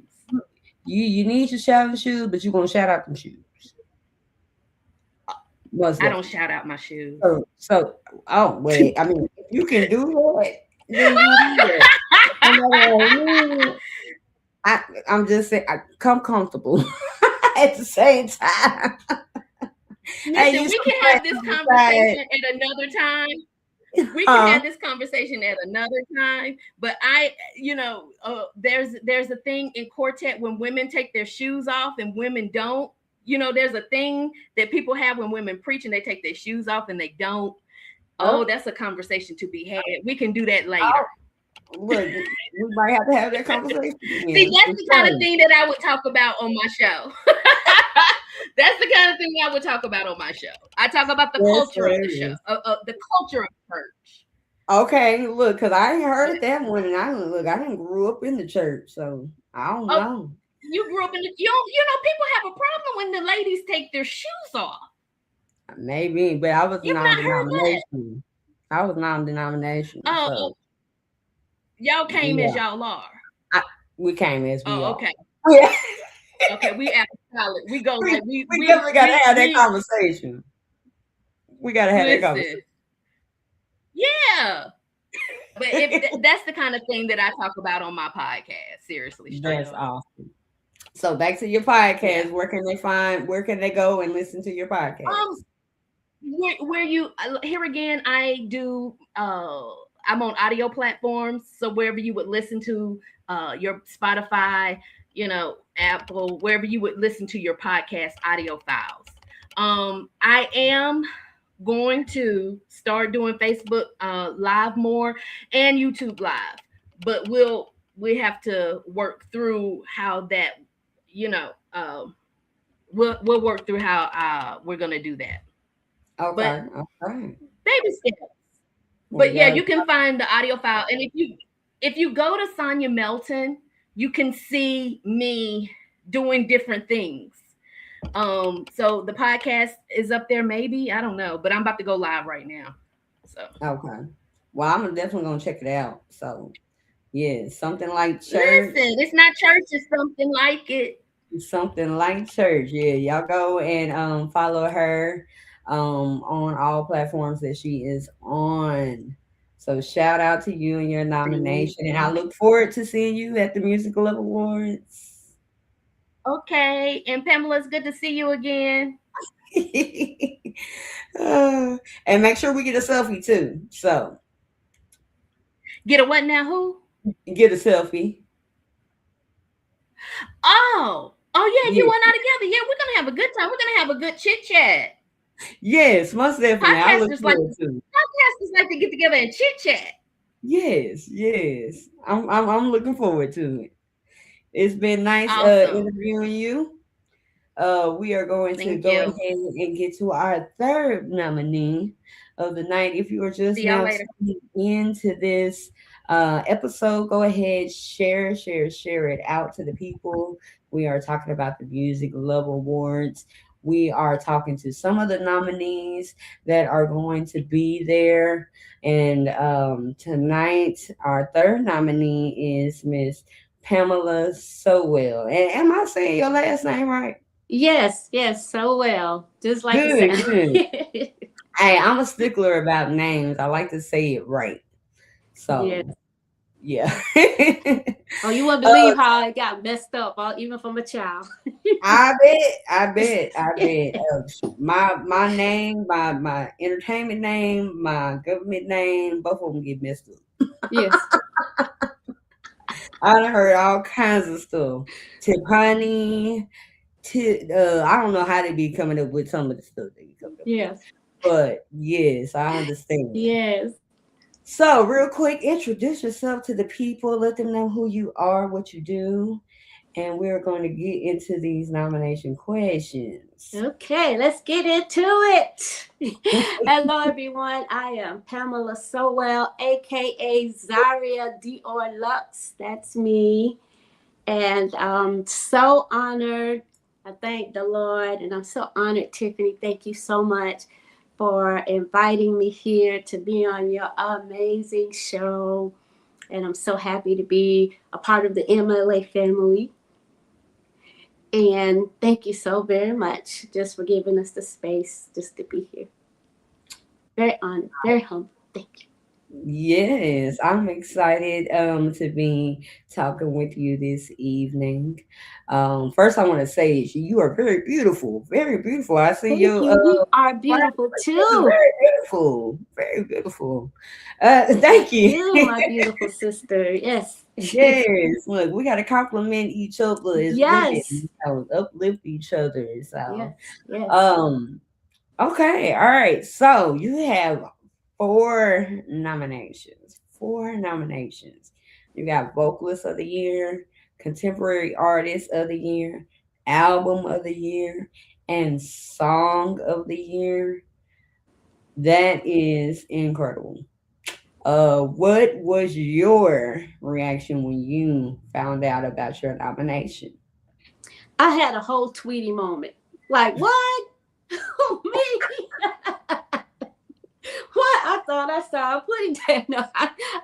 Speaker 1: you need your shouting shoes, but you gonna shout out them shoes. Most
Speaker 2: I don't
Speaker 1: definitely.
Speaker 2: shout out my shoes.
Speaker 1: So oh wait, I mean if you can do that, then you do that. Somebody like me, I'm just saying come comfortable at the same time. Hey,
Speaker 2: Listen,
Speaker 1: you
Speaker 2: we
Speaker 1: some
Speaker 2: can have
Speaker 1: friends
Speaker 2: this
Speaker 1: on the
Speaker 2: conversation at another time. We can
Speaker 1: side.
Speaker 2: have this conversation at another time. But there's a thing in quartet when women take their shoes off and women don't. There's a thing that people have when women preach and they take their shoes off and they don't.
Speaker 1: Huh?
Speaker 2: Oh, that's a conversation to be had. We can do that
Speaker 1: Oh,
Speaker 2: later.
Speaker 1: look, we might have to have that conversation
Speaker 2: See,
Speaker 1: again.
Speaker 2: that's
Speaker 1: For
Speaker 2: the kind of
Speaker 1: sure.
Speaker 2: thing that I would talk about on my show. That's the kind of thing I would talk about on my show. I talk about the
Speaker 1: That's
Speaker 2: culture of the show,
Speaker 1: hilarious.
Speaker 2: the culture of church.
Speaker 1: Okay, look, because I ain't heard that one, and I didn't grew up in the church, so I don't
Speaker 2: Oh,
Speaker 1: know.
Speaker 2: you grew up in the people have a problem when the ladies take their shoes off.
Speaker 1: Maybe, but I was
Speaker 2: You've not heard that?
Speaker 1: non-denomination. I was non-denomination,
Speaker 2: Oh,
Speaker 1: so
Speaker 2: y'all came as
Speaker 1: yeah,
Speaker 2: y'all are.
Speaker 1: I, we came as we
Speaker 2: Oh,
Speaker 1: are.
Speaker 2: okay.
Speaker 1: Yeah,
Speaker 2: Okay, we apostolic. We go
Speaker 1: we
Speaker 2: like we
Speaker 1: we
Speaker 2: we
Speaker 1: definitely got to
Speaker 2: we
Speaker 1: have that
Speaker 2: we
Speaker 1: conversation. We got to have that
Speaker 2: listen.
Speaker 1: conversation.
Speaker 2: Yeah. But if that's the kind of thing that I talk about on my podcast, seriously, straight
Speaker 1: That's
Speaker 2: up.
Speaker 1: awesome. So back to your
Speaker 2: Yeah.
Speaker 1: podcast. Where can they find? Where can they go and listen to your
Speaker 2: Um,
Speaker 1: podcast?
Speaker 2: where you here again, I do. I'm on audio platforms, so wherever you would listen to your Spotify, Apple, wherever you would listen to your podcast audio files. I am going to start doing Facebook live more and YouTube live, but we have to work through how that, you know, we'll work through how we're gonna do that. But
Speaker 1: Okay, okay.
Speaker 2: baby steps.
Speaker 1: We
Speaker 2: But yeah,
Speaker 1: got
Speaker 2: you can find the audio file, and if you go to Sonya Melton, you can see me doing different things. So the podcast is up there, maybe I don't know, but I'm about to go live right now. So
Speaker 1: okay. Well, I'm definitely gonna check it out. So yeah, something like church,
Speaker 2: listen, it's not church, it's something like it.
Speaker 1: something like church. Yeah, y'all go and follow her on all platforms that she is on. So shout out to you and your
Speaker 2: Thank
Speaker 1: nomination, and I
Speaker 2: you.
Speaker 1: look forward to seeing you at the Musical Love Awards.
Speaker 2: Okay, and Pamela, it's good to see you again.
Speaker 1: And make sure we get a selfie too. So
Speaker 2: Get a what now? Who?
Speaker 1: get a selfie.
Speaker 2: Oh yeah,
Speaker 1: Yeah.
Speaker 2: you and I together. Yeah, we're gonna have a good time. We're gonna have a good chit chat.
Speaker 1: Yes, most definitely. I look
Speaker 2: Podcasters like
Speaker 1: forward to it.
Speaker 2: podcasters like to get together and chit chat.
Speaker 1: Yes, yes. I'm looking forward to it. It's been nice
Speaker 2: Awesome.
Speaker 1: interviewing you. We are going to
Speaker 2: Thank
Speaker 1: go
Speaker 2: you.
Speaker 1: ahead and get to our third nominee of the night. If you are just
Speaker 2: See y'all
Speaker 1: now
Speaker 2: later.
Speaker 1: tuning into this episode, go ahead, share it out to the people. We are talking about the Music Love Awards. We are talking to some of the nominees that are going to be there. And tonight, our third nominee is Miss Pamela Sowell. And am I saying your last name right?
Speaker 5: Yes, yes, so well. Just like it
Speaker 1: Good,
Speaker 5: sounds.
Speaker 1: good. Hey, I'm a stickler about names. I like to say it right.
Speaker 5: Yes.
Speaker 1: So, yeah.
Speaker 5: Oh, you wouldn't
Speaker 1: uh,
Speaker 5: believe how it got messed up, even from a child.
Speaker 1: I bet. My name, my entertainment name, my government name, both of them get messed up.
Speaker 5: Yes.
Speaker 1: I done heard all kinds of stuff. Tiffany, I don't know how they be coming up with some of the stuff they be coming up with.
Speaker 5: Yes.
Speaker 1: But yes, I understand.
Speaker 5: Yes.
Speaker 1: So, real quick, introduce yourself to the people. Let them know who you are, what you do, and we're going to get into these nomination questions.
Speaker 5: Okay, let's get into it. Hello, everyone. I am Pamela Sowell, aka Zaria Dior Lux. That's me. And I'm so honored. I thank the Lord, and I'm so honored, Tiffany. Thank you so much for inviting me here to be on your amazing show. And I'm so happy to be a part of the MLA family. And thank you so very much just for giving us the space just to be here. Very honored, very humble. Thank you.
Speaker 1: Yes, I'm excited to be talking with you this evening. First I want to say you are very beautiful. Very beautiful. I see
Speaker 5: Thank
Speaker 1: your
Speaker 5: you. You are
Speaker 1: flag.
Speaker 5: beautiful
Speaker 1: It's
Speaker 5: too.
Speaker 1: very beautiful. Very beautiful.
Speaker 5: Thank
Speaker 1: Thank you.
Speaker 5: you, my beautiful sister. Yes.
Speaker 1: Yes, look, we gotta compliment each other as women,
Speaker 5: Yes.
Speaker 1: uplift each other. So,
Speaker 5: Yes. Yes.
Speaker 1: um, okay, all right. So you have four nominations. Four nominations. You got vocalist of the year, contemporary artist of the year, album of the year, and song of the year. That is incredible. What was your reaction when you found out about your nomination?
Speaker 5: I had a whole Tweety moment. Like, what? Me? What? I thought I saw a pudding that. No,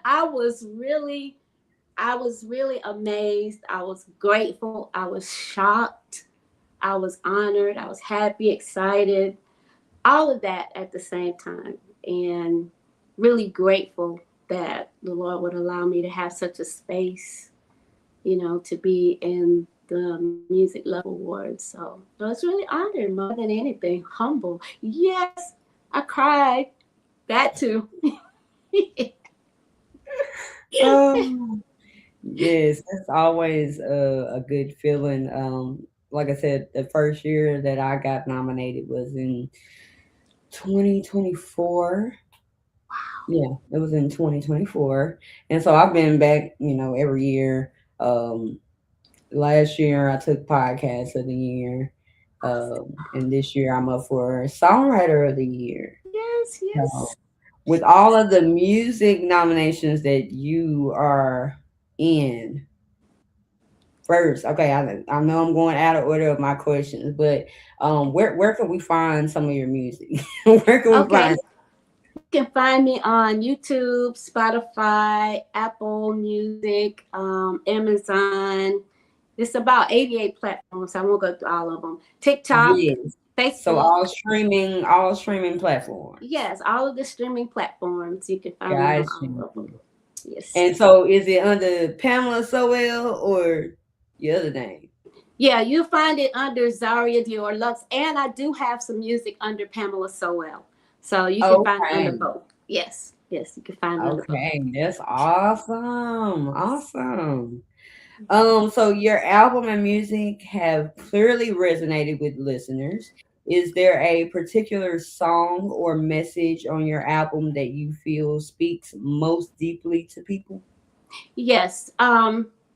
Speaker 5: I was really, I was really amazed. I was grateful. I was shocked. I was honored. I was happy, excited, all of that at the same time. And really grateful that the Lord would allow me to have such a space, to be in the Music Love Awards. So I was really honored more than anything, humble. Yes, I cried. That too.
Speaker 1: Um, yes, that's always a good feeling. Like I said, the first year that I got nominated was in 2024. Yeah, it was in 2024. And so I've been back, every year. Um, Last year I took podcast of the year. And this year I'm up for songwriter of the year.
Speaker 5: Yes,
Speaker 1: So
Speaker 5: yes.
Speaker 1: with all of the music nominations that you are in, first, okay, I know I'm going out of order of my questions, but where can we find some of your music? Where can we
Speaker 5: Okay.
Speaker 1: find?
Speaker 5: You can find me on YouTube, Spotify, Apple Music, Amazon. It's about 88 platforms. I won't go through all of them. TikTok,
Speaker 1: Yes. So
Speaker 5: Facebook.
Speaker 1: all streaming platforms.
Speaker 5: Yes, all of the streaming platforms. You can find me on
Speaker 1: Guys,
Speaker 5: all of them. Yes.
Speaker 1: and so is it under Pamela Sowell or your other name?
Speaker 5: Yeah, you find it under Zaria Dior Lux. And I do have some music under Pamela Sowell. So you can find it under
Speaker 1: Okay.
Speaker 5: both. Yes. Yes, you can find it under both.
Speaker 1: Okay, that's awesome. Awesome. So your album and music have clearly resonated with listeners. Is there a particular song or message on your album that you feel speaks most deeply to people?
Speaker 5: Yes.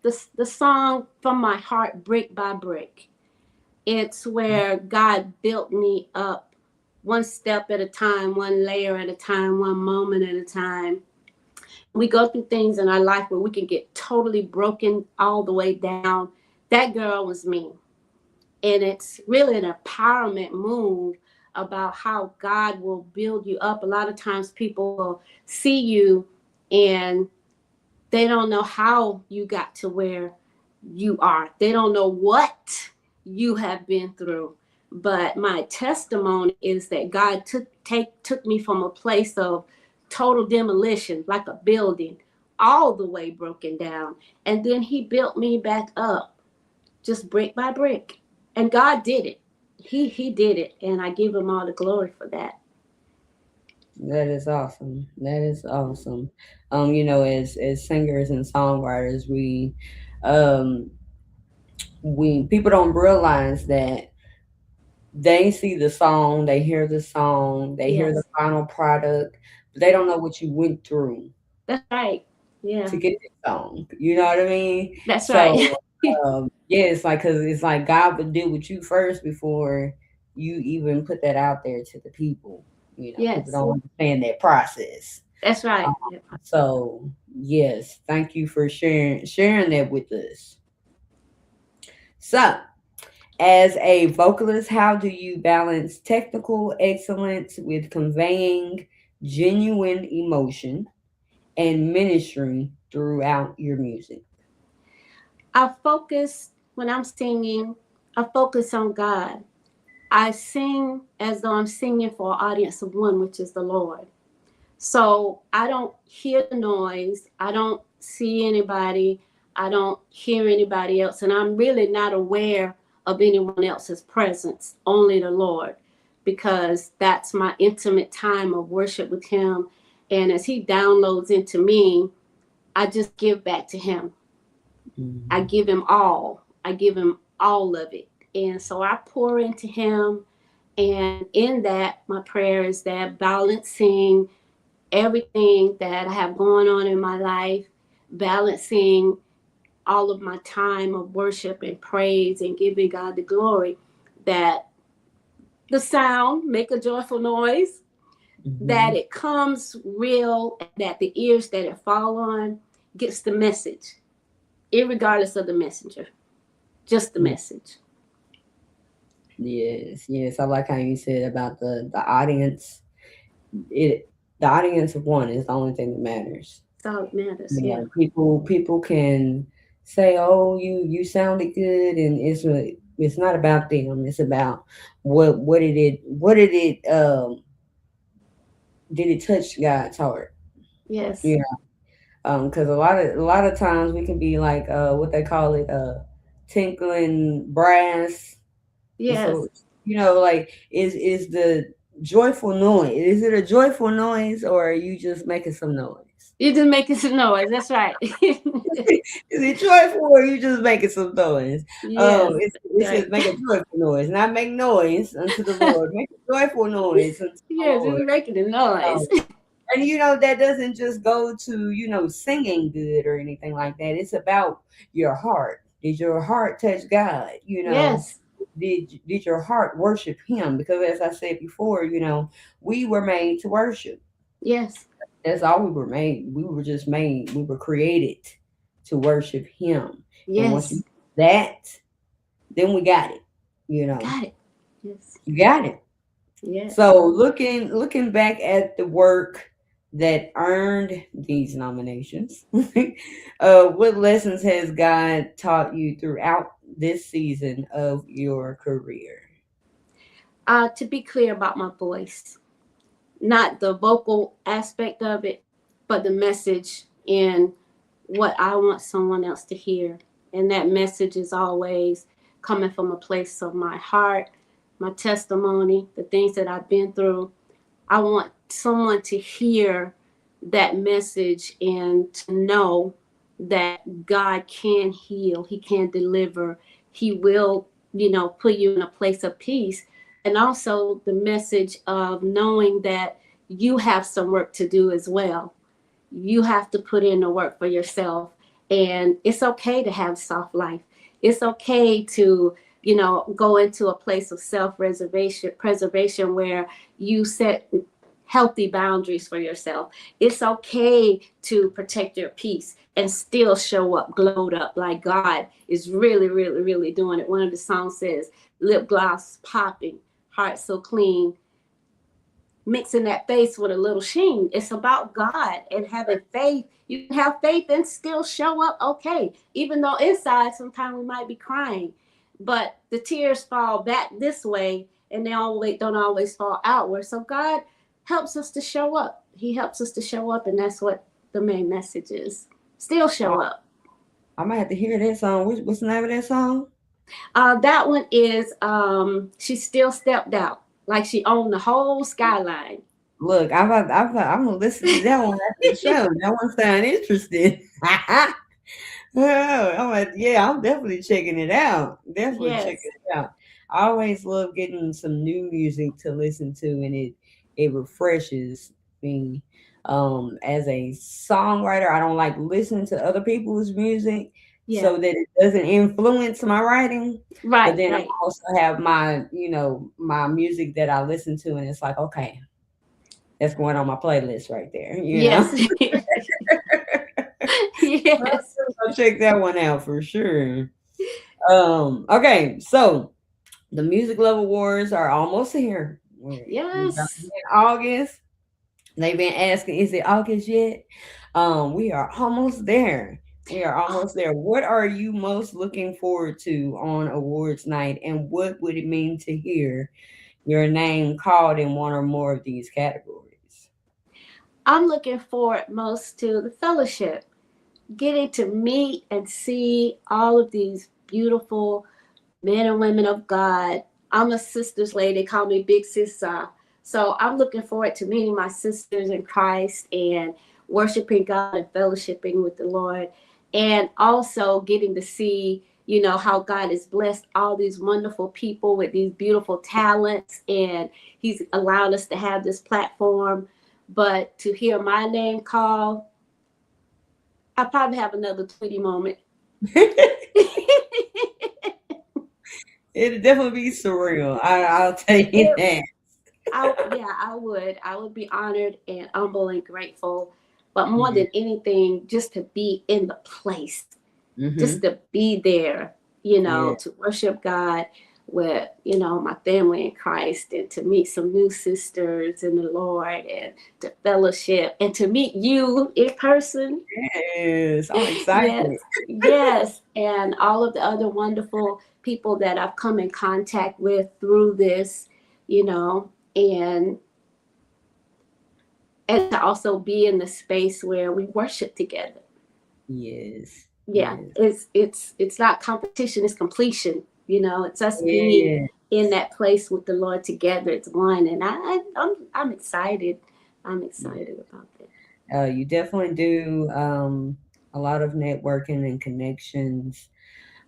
Speaker 5: The song From My Heart, Brick by Brick. It's where God built me up one step at a time, one layer at a time, one moment at a time. We go through things in our life where we can get totally broken all the way down. That girl was me. And it's really an empowerment move about how God will build you up. A lot of times people will see you and they don't know how you got to where you are. They don't know what you have been through. But my testimony is that God took me from a place of total demolition, like a building, all the way broken down. And then he built me back up, just brick by brick. And God did it. He did it. And I give him all the glory for that.
Speaker 1: That is awesome. That is awesome. As singers and songwriters, um we people don't realize that they see the song, they hear the song, they hear the
Speaker 5: Yes.
Speaker 1: final product, but they don't know what you went through
Speaker 5: That's right.
Speaker 1: to
Speaker 5: Yeah.
Speaker 1: get this song. You know what I mean?
Speaker 5: That's right.
Speaker 1: So yeah, it's like because it's like God would deal with you first before you even put that out there to the people. You know, people
Speaker 5: Yes.
Speaker 1: don't understand that process.
Speaker 5: That's
Speaker 1: Um,
Speaker 5: right.
Speaker 1: so yes, thank you for sharing that with us. So, as a vocalist, how do you balance technical excellence with conveying genuine emotion and ministry throughout your music?
Speaker 5: I focus when I'm singing, I focus on God. I sing as though I'm singing for an audience of one, which is the Lord. So I don't hear the noise. I don't see anybody. I don't hear anybody else. And I'm really not aware of anyone else's presence, only the Lord, because that's my intimate time of worship with Him. And as He downloads into me, I just give back to Him. I
Speaker 1: Mhm.
Speaker 5: give Him all. I give Him all of it. And so I pour into Him. And in that, my prayer is that balancing everything that I have going on in my life, balancing all of my time of worship and praise and giving God the glory, that the sound make a joyful noise, that
Speaker 1: Mhm.
Speaker 5: it comes real, that the ears that it fall on gets the message, irregardless of the messenger, just the message.
Speaker 1: Yes, yes. I like how you said about the audience. It the audience of one is the only thing that matters.
Speaker 5: That's all that matters.
Speaker 1: You
Speaker 5: Yeah.
Speaker 1: know, people can say, "Oh, you sounded good," and it's not about them. It's about what did it touch God's heart?
Speaker 5: Yes.
Speaker 1: You because a lot of times we can be like what they call it tinkling brass. And
Speaker 5: Yes.
Speaker 1: so like is the joyful noise, is it a joyful noise or are you just making some noise?
Speaker 5: You just making some noise. That's right.
Speaker 1: Is it joyful or are you just making some noise?
Speaker 5: Yes.
Speaker 1: It
Speaker 5: That's
Speaker 1: says
Speaker 5: right.
Speaker 1: make a joyful noise, not make noise unto the Lord, make a joyful noise unto the
Speaker 5: Yeah, just
Speaker 1: Lord.
Speaker 5: making the noise.
Speaker 1: um, and that doesn't just go to singing good or anything like that. It's about your heart. Did your heart touch God?
Speaker 5: Yes.
Speaker 1: Did your heart worship Him? Because as I said before, we were made to worship.
Speaker 5: Yes.
Speaker 1: That's all we were made. We were just made. We were created to worship Him. And once we
Speaker 5: Yes.
Speaker 1: do that, then we got it. You know,
Speaker 5: Got it. Yes.
Speaker 1: you got it.
Speaker 5: Yes.
Speaker 1: So looking back at the work that earned these nominations, what lessons has God taught you throughout this season of your career?
Speaker 5: To be clear about my voice, not the vocal aspect of it, but the message in what I want someone else to hear. And that message is always coming from a place of my heart, my testimony, the things that I've been through. I want someone to hear that message and to know that God can heal, He can deliver, He will, put you in a place of peace. And also the message of knowing that you have some work to do as well. You have to put in the work for yourself. And it's okay to have soft life. It's okay to, go into a place of self-reservation preservation where you set healthy boundaries for yourself. It's okay to protect your peace and still show up glowed up like God is really, really, really doing it. One of the songs says, lip gloss popping, heart so clean, mixing that face with a little sheen. It's about God and having faith. You can have faith and still show up okay, even though inside sometimes we might be crying, but the tears fall back this way and they always don't always fall outward. So God helps us to show up. He helps us to show up, and that's what the main message is. Still show up.
Speaker 1: I might have to hear that song. What's the name of that song?
Speaker 5: That one is she still stepped out like she owned the whole skyline.
Speaker 1: Look, I'm gonna listen to that one after the show. That one sound interesting. Oh, I'm like, yeah, I'm definitely checking it out. Definitely checking
Speaker 5: Yes.
Speaker 1: it out. I always love getting some new music to listen to, and it refreshes me. As a songwriter, I don't like listening to other people's music
Speaker 5: Yeah.
Speaker 1: so that it doesn't influence my writing. But
Speaker 5: Right,
Speaker 1: then I
Speaker 5: right.
Speaker 1: also have my, my music that I listen to, and it's like, okay, that's going on my playlist right there.
Speaker 5: Yes. Yes.
Speaker 1: I'll check that one out for sure. Okay, so the Music Love Awards are almost here. We're about to be
Speaker 5: Yes.
Speaker 1: in August. They've been asking, is it August yet? We are almost there. We are almost there. What are you most looking forward to on awards night, and what would it mean to hear your name called in one or more of these categories?
Speaker 5: I'm looking forward most to the fellowship, getting to meet and see all of these beautiful men and women of God. I'm a sister's lady, they call me Big Sissa. So I'm looking forward to meeting my sisters in Christ and worshiping God and fellowshipping with the Lord. And also getting to see, how God has blessed all these wonderful people with these beautiful talents. And He's allowed us to have this platform. But to hear my name called, I probably have another Tweety moment.
Speaker 1: It'd definitely be surreal. I'll tell you
Speaker 5: It
Speaker 1: that.
Speaker 5: yeah, I would. I would be honored and humble and grateful. But more
Speaker 1: Yeah.
Speaker 5: than anything, just to be in the place, just
Speaker 1: Hmm.
Speaker 5: to be there,
Speaker 1: Yeah.
Speaker 5: to worship God with, my family in Christ, and to meet some new sisters in the Lord, and to fellowship and to meet you in person.
Speaker 1: Yes. I'm
Speaker 5: Yes,
Speaker 1: excited.
Speaker 5: yes. And all of the other wonderful people that I've come in contact with through this, and to also be in the space where we worship together.
Speaker 1: Yes.
Speaker 5: Yeah,
Speaker 1: Yes.
Speaker 5: it's not competition, it's completion. It's us being
Speaker 1: Yeah.
Speaker 5: in that place with the Lord together. It's one, and I'm excited. I'm
Speaker 1: Yeah.
Speaker 5: excited about that.
Speaker 1: You definitely do a lot of networking and connections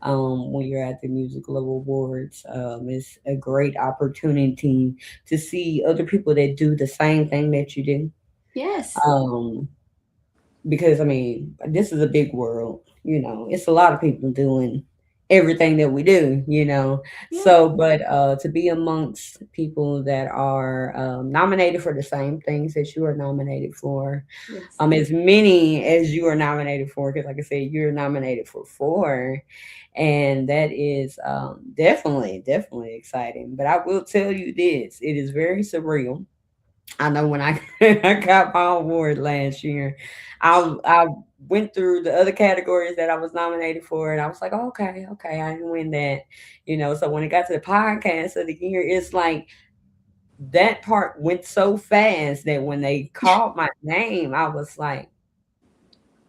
Speaker 1: when you're at the Music Love Awards. It's a great opportunity to see other people that do the same thing that you do.
Speaker 5: Yes.
Speaker 1: Um, because I mean, this is a big world. It's a lot of people doing everything that we do.
Speaker 5: Yeah.
Speaker 1: So, but to be amongst people that are nominated for the same things that you are nominated for,
Speaker 5: Yes.
Speaker 1: as many as you are nominated for, because like I said, you're nominated for four, and that is definitely exciting. But I will tell you this: it is very surreal. I know when I I got my award last year, I went through the other categories that I was nominated for, and I was like, oh, okay, I didn't win that. So when it got to the podcast of the year, it's like that part went so fast that when they called my name, I was like,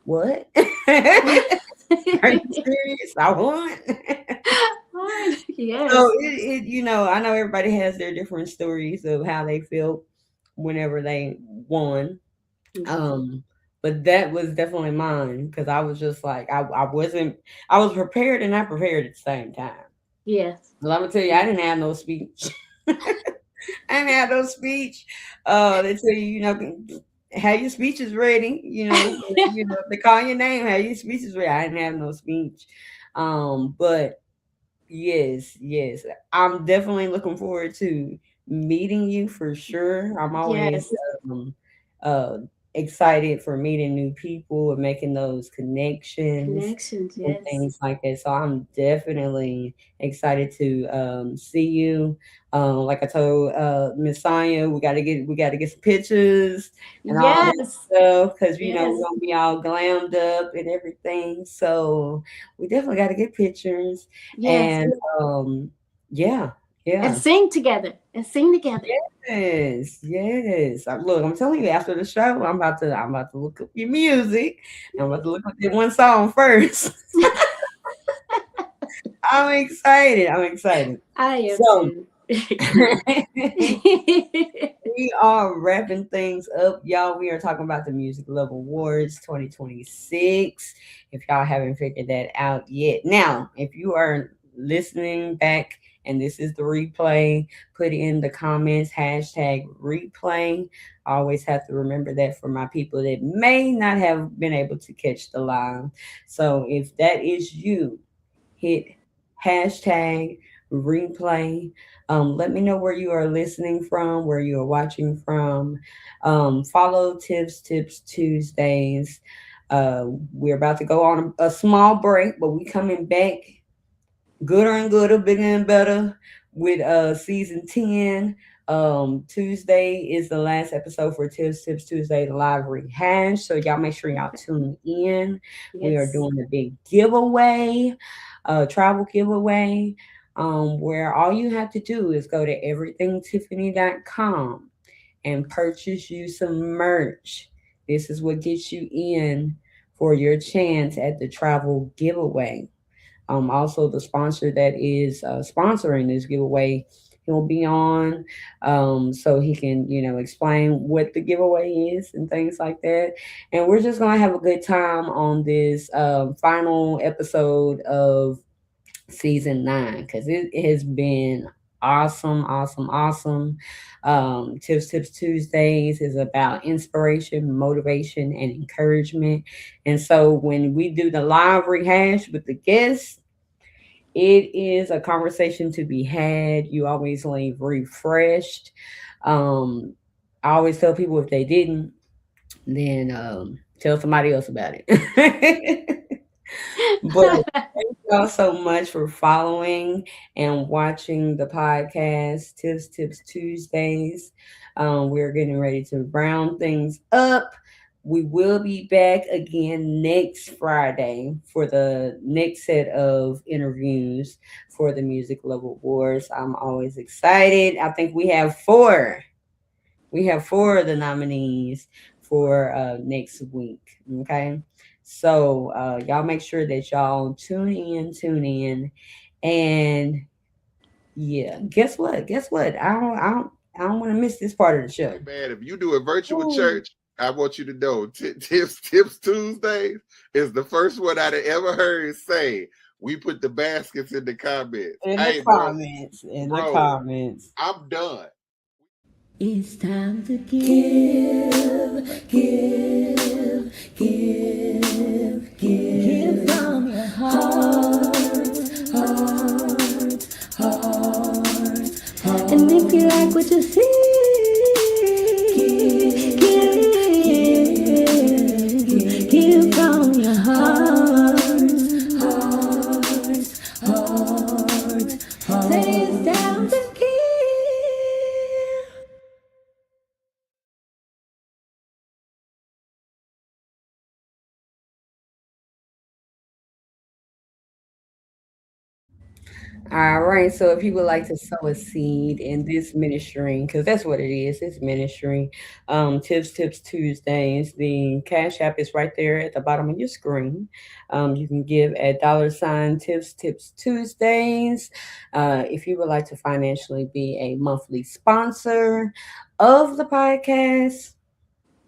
Speaker 1: what? Are you serious? I won. So
Speaker 5: Yes.
Speaker 1: I know everybody has their different stories of how they felt whenever they won.
Speaker 5: Mhm.
Speaker 1: Um, but that was definitely mine because I was just like I was prepared and not prepared at the same time.
Speaker 5: Yes.
Speaker 1: Well, I'm gonna tell you, I
Speaker 5: Yes.
Speaker 1: didn't have no speech. I didn't have no speech. They tell you, have your speeches ready. If they call your name, have your speeches ready. I didn't have no speech. But yes, yes. I'm definitely looking forward to meeting you for sure. I'm always
Speaker 5: Yes.
Speaker 1: um, uh, excited for meeting new people and making those connections
Speaker 5: Connections.
Speaker 1: and
Speaker 5: Yes.
Speaker 1: things like that. So I'm definitely excited to see you. Like I told Miss Sonya, we gotta get some pictures and all that
Speaker 5: Yes.
Speaker 1: stuff because we're
Speaker 5: Yes.
Speaker 1: gonna be all glammed up and everything. So we definitely got to get pictures
Speaker 5: Yes.
Speaker 1: and yeah,
Speaker 5: And
Speaker 1: yeah.
Speaker 5: sing together. And sing together.
Speaker 1: Yes, yes. Look, I'm telling you, after the show, I'm about to look up your music. I'm about to look up that one song first. I'm excited. I'm excited.
Speaker 5: I am
Speaker 1: So
Speaker 5: too.
Speaker 1: we are wrapping things up, y'all. We are talking about the Music Love Awards 2026. If y'all haven't figured that out yet. Now, if you are listening back and this is the replay, put in the comments hashtag replay. I always have to remember that for my people that may not have been able to catch the live. So if that is you, hit hashtag replay. Let me know where you are listening from, where you are watching from. Follow Tips Tuesdays. We're about to go on a small break, but we coming back gooder and gooder, bigger and better with season 10. Tuesday is the last episode for Tips Tuesday live rehash. So y'all make sure y'all tune in. We are
Speaker 5: Yes.
Speaker 1: doing a big giveaway, travel giveaway. Where all you have to do is go to everythingtiffany.com and purchase you some merch. This is what gets you in for your chance at the travel giveaway. Also, the sponsor that is sponsoring this giveaway, he'll be on, so he can, explain what the giveaway is and things like that. And we're just gonna have a good time on this final episode of season 9 because it has been awesome, awesome, awesome. Tips Tuesdays is about inspiration, motivation, and encouragement. And so when we do the live rehash with the guests, it is a conversation to be had. You always leave refreshed. Um, I always tell people if they didn't, then tell somebody else about it. But thank y'all so much for following and watching the podcast, Tips Tuesdays. We're getting ready to round things up. We will be back again next Friday for the next set of interviews for the Music Love Awards. I'm always excited. I think we have four. We have four of the nominees for next week. Okay. So y'all make sure that y'all tune in. And yeah, guess what? Guess what? I don't want to miss this part of the show.
Speaker 6: Hey man, if you do a virtual
Speaker 5: Ooh.
Speaker 6: church, I want you to know Tips Tuesdays is the first one I'd have ever heard say we put the baskets in the comments.
Speaker 1: In the
Speaker 6: Hey,
Speaker 1: comments. In the
Speaker 6: bro,
Speaker 1: comments.
Speaker 6: I'm done.
Speaker 3: It's time to give, give, give, give from your heart, heart, heart. And if you like what you see, give from your heart, heart, heart. Say it's time to give.
Speaker 1: All right. So if you would like to sow a seed in this ministry, because that's what it is, it's ministry. Tips Tuesdays. The Cash App is right there at the bottom of your screen. You can give at $ Tips Tuesdays. If you would like to financially be a monthly sponsor of the podcast,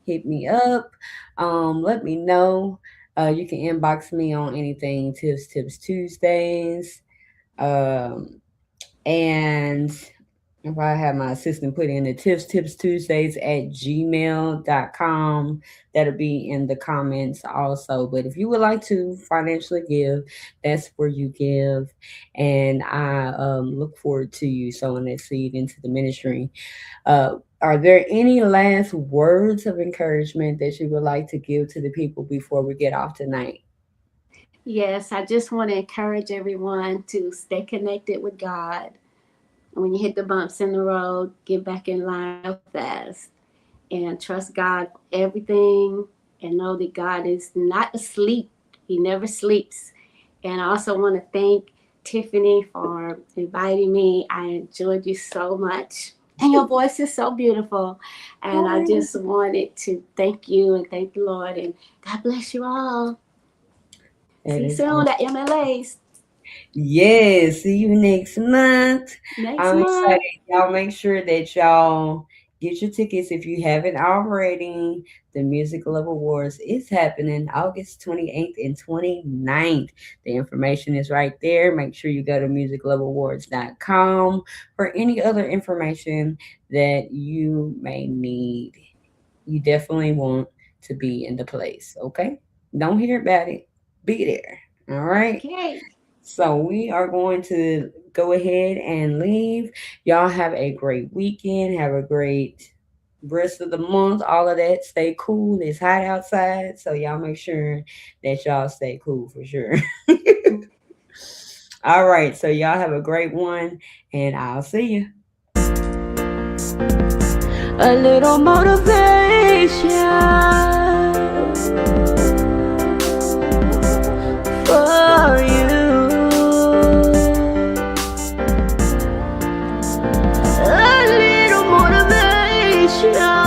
Speaker 1: hit me up. Let me know. You can inbox me on anything Tips Tuesdays. Um, and if I have my assistant put in the Tips Tuesdays at gmail.com, that'll be in the comments also. But if you would like to financially give, that's where you give. And I look forward to you sowing that seed into the ministry. Are there any last words of encouragement that you would like to give to the people before we get off tonight?
Speaker 5: Yes, I just want to encourage everyone to stay connected with God. When you hit the bumps in the road, get back in line real fast and trust God for everything and know that God is not asleep. He never sleeps. And I also want to thank Tiffany for inviting me. I enjoyed you so much. And your voice is so beautiful. And I just wanted to thank you and thank the Lord. And God bless you all.
Speaker 1: That
Speaker 5: See you
Speaker 1: is
Speaker 5: soon
Speaker 1: awesome.
Speaker 5: at MLAs
Speaker 1: Yes, see you next month.
Speaker 5: next
Speaker 1: I'm
Speaker 5: month.
Speaker 1: excited. Y'all make sure that y'all get your tickets if you haven't already. The Music Love Awards is happening August 28th and 29th. The information is right there. Make sure you go to musicloveawards.com for any other information that you may need. You definitely want to be in the place, okay? Don't hear about it. Be there. All right.
Speaker 5: Okay.
Speaker 1: So we are going to go ahead and leave. Y'all have a great weekend. Have a great rest of the month. All of that. Stay cool. It's hot outside. So y'all make sure that y'all stay cool for sure. All right. So y'all have a great one. And I'll see you.
Speaker 3: A little motivation for you. A little motivation